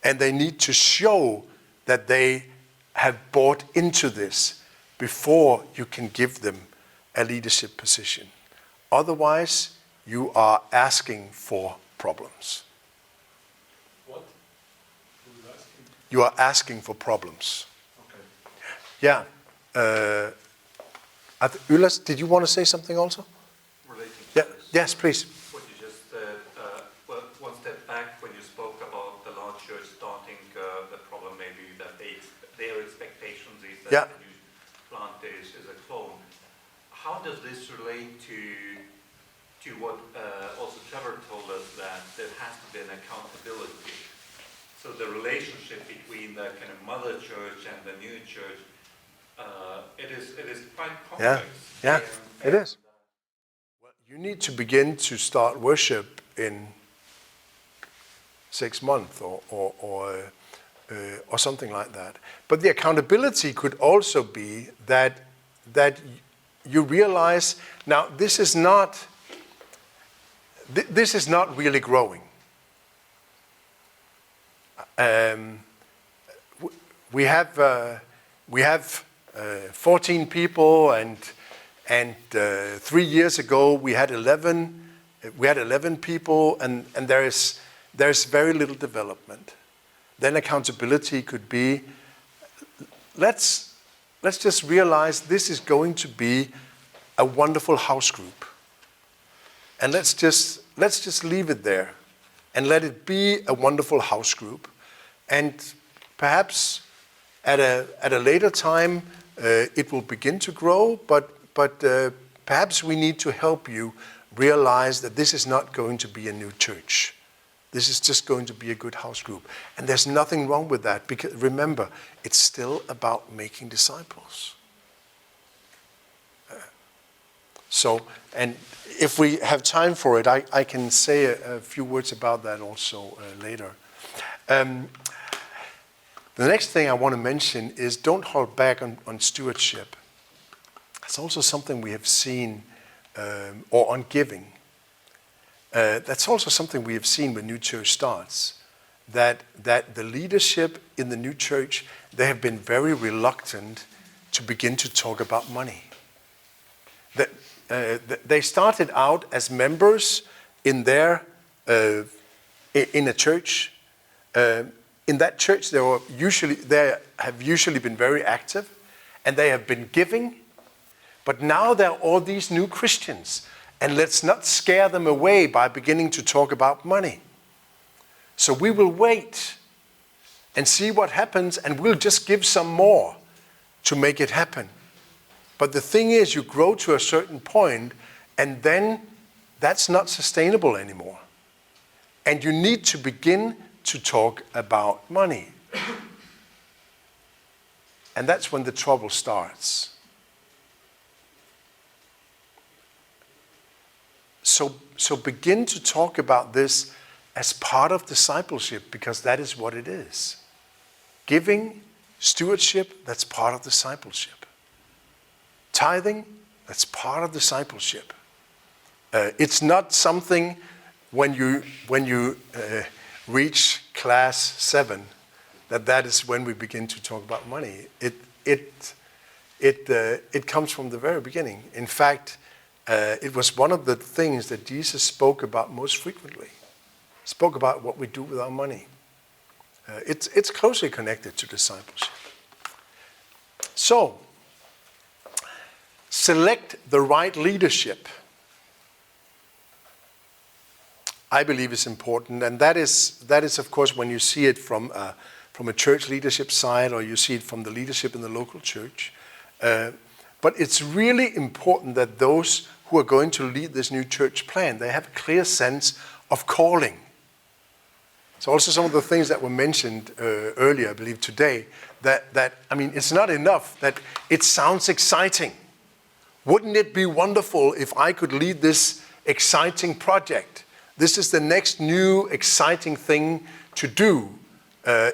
and they need to show that they have bought into this before you can give them a leadership position. Otherwise, you are asking for problems. What? Who is asking? You are asking for problems. Okay. Yeah. Ulas, did you want to say something also? Relating to Yeah. this. Yes, please. What you just said, well, one step back when you spoke about the large church starting, the problem maybe that their expectations is that the new plant is a clone. How does this relate to what also Trevor told us, that there has to be an accountability? So the relationship between the kind of mother church and the new church, it is quite complex. Yeah, it is. Well, you need to begin to start worship in 6 months or something like that. But the accountability could also be that you realize, now this is not really growing. We have 14 people, and 3 years ago we had 11. We had 11 people, and there's very little development. Then accountability could be, let's just realize this is going to be a wonderful house group, and let's just leave it there, and let it be a wonderful house group, and perhaps at a later time it will begin to grow, but perhaps we need to help you realize that this is not going to be a new church. This is just going to be a good house group. And there's nothing wrong with that, because remember, it's still about making disciples. And if we have time for it, I can say a few words about that also later. The next thing I want to mention is don't hold back on stewardship. It's also something we have seen, or on giving. That's also something we have seen when new church starts, that the leadership in the new church, they have been very reluctant to begin to talk about money. They started out as members in a church. In that church, they have usually been very active, and they have been giving. But now there are all these new Christians, and let's not scare them away by beginning to talk about money. So we will wait and see what happens, and we'll just give some more to make it happen. But the thing is, you grow to a certain point, and then that's not sustainable anymore. And you need to begin to talk about money. And that's when the trouble starts. So begin to talk about this as part of discipleship, because that is what it is. Giving, stewardship, that's part of discipleship. Tithing, that's part of discipleship. It's not something when you reach class 7 that is when we begin to talk about money. It comes from the very beginning. In fact, it was one of the things that Jesus spoke about most frequently. Spoke about what we do with our money. It's closely connected to discipleship. So, select the right leadership. I believe is important, and that is of course when you see it from a church leadership side, or you see it from the leadership in the local church. But it's really important that those who are going to lead this new church plan, they have a clear sense of calling. So also some of the things that were mentioned earlier, I believe today, that I mean, it's not enough that it sounds exciting. Wouldn't it be wonderful if I could lead this exciting project? This is the next new exciting thing to do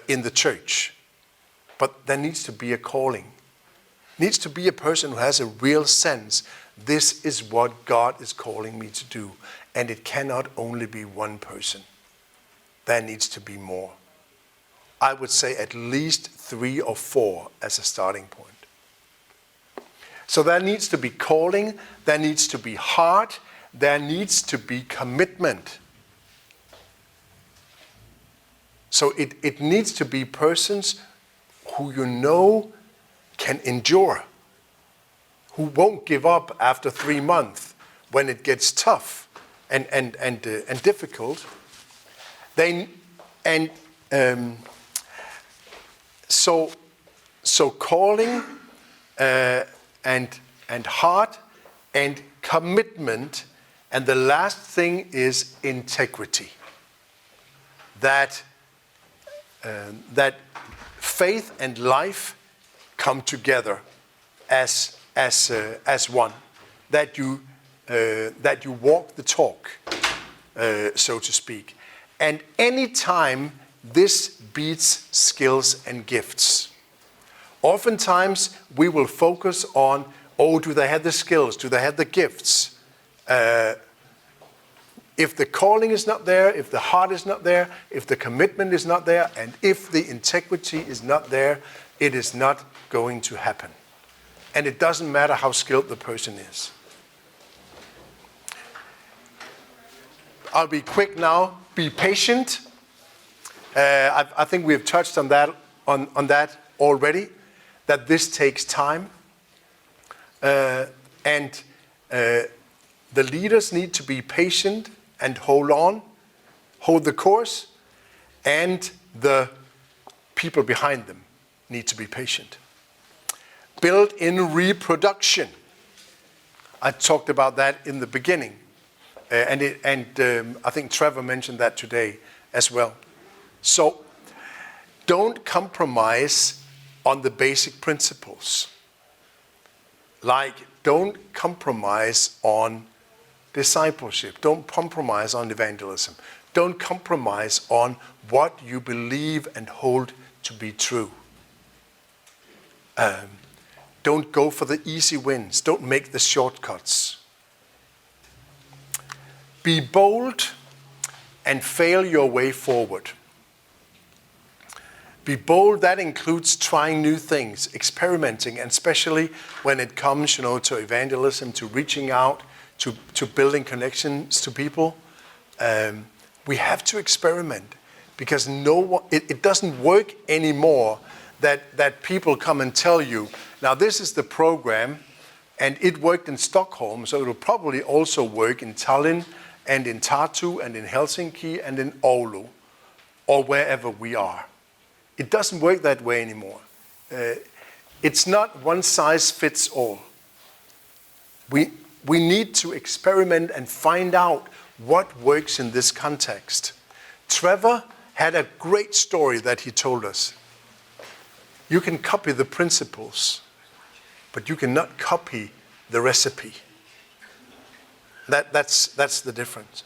in the church. But there needs to be a calling. Needs to be a person who has a real sense. This is what God is calling me to do. And it cannot only be one person. There needs to be more. I would say at least 3 or 4 as a starting point. So there needs to be calling, there needs to be heart, there needs to be commitment. So it needs to be persons who you know can endure, who won't give up after 3 months when it gets tough and difficult. So calling and heart and commitment, and the last thing is integrity. That faith and life come together as one. That you walk the talk, so to speak. And any time this beats skills and gifts. Oftentimes we will focus on, do they have the skills? Do they have the gifts? If the calling is not there, if the heart is not there, if the commitment is not there, and if the integrity is not there, it is not going to happen. And it doesn't matter how skilled the person is. I'll be quick now. Be patient. I think we have touched on that already, that this takes time. And the leaders need to be patient and hold the course, and the people behind them need to be patient. Built-in reproduction. I talked about that in the beginning, and I think Trevor mentioned that today as well. So don't compromise on the basic principles. Like, don't compromise on discipleship. Don't compromise on evangelism. Don't compromise on what you believe and hold to be true. Don't go for the easy wins. Don't make the shortcuts. Be bold and fail your way forward. Be bold, that includes trying new things, experimenting, and especially when it comes, to evangelism, to reaching out, to building connections to people. We have to experiment, because it doesn't work anymore that people come and tell you, now this is the program, and it worked in Stockholm, so it will probably also work in Tallinn and in Tartu and in Helsinki and in Oulu, or wherever we are. It doesn't work that way anymore. It's not one size fits all. We need to experiment and find out what works in this context. Trevor had a great story that he told us. You can copy the principles, but you cannot copy the recipe. That's the difference.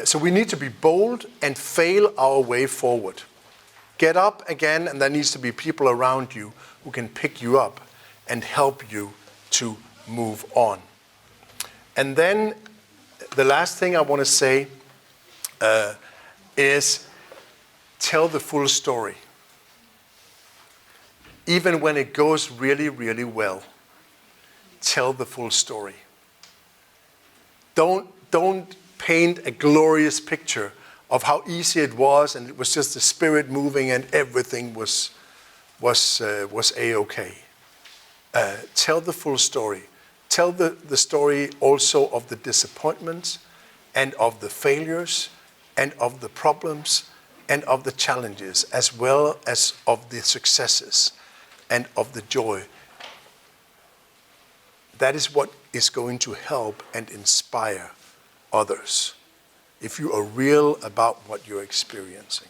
So we need to be bold and fail our way forward. Get up again, and there needs to be people around you who can pick you up and help you to move on. And then the last thing I want to say is tell the full story. Even when it goes really, really well, tell the full story. Don't paint a glorious picture of how easy it was, and it was just the Spirit moving, and everything was a-okay. Tell the full story. Tell the story also of the disappointments, and of the failures, and of the problems, and of the challenges, as well as of the successes, and of the joy. That is what is going to help and inspire others, if you are real about what you're experiencing.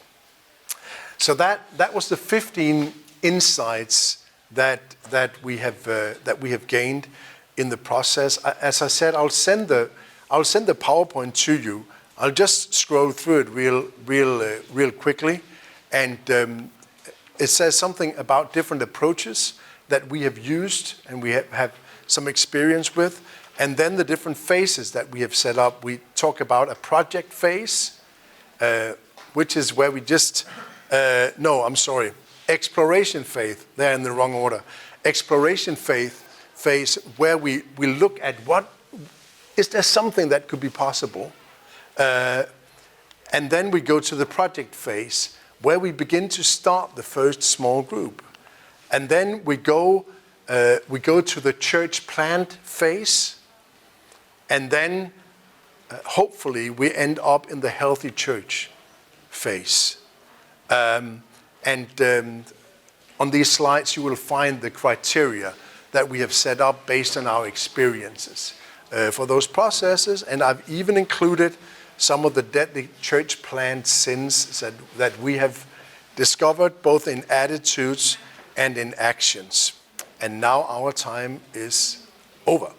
So that was the 15 insights that we have gained in the process. As I said, I'll send the PowerPoint to you. I'll just scroll through it real quickly, and it says something about different approaches that we have used and we have some experience with, and then the different phases that we have set up. We talk about a project phase, which is where we just, exploration phase, they're in the wrong order. Exploration phase where we look at is there something that could be possible? And then we go to the project phase where we begin to start the first small group. And then we go to the church plant phase, and then hopefully we end up in the healthy church phase. On these slides you will find the criteria that we have set up based on our experiences for those processes, and I've even included some of the deadly church plant sins that we have discovered both in attitudes and in actions. And now our time is over.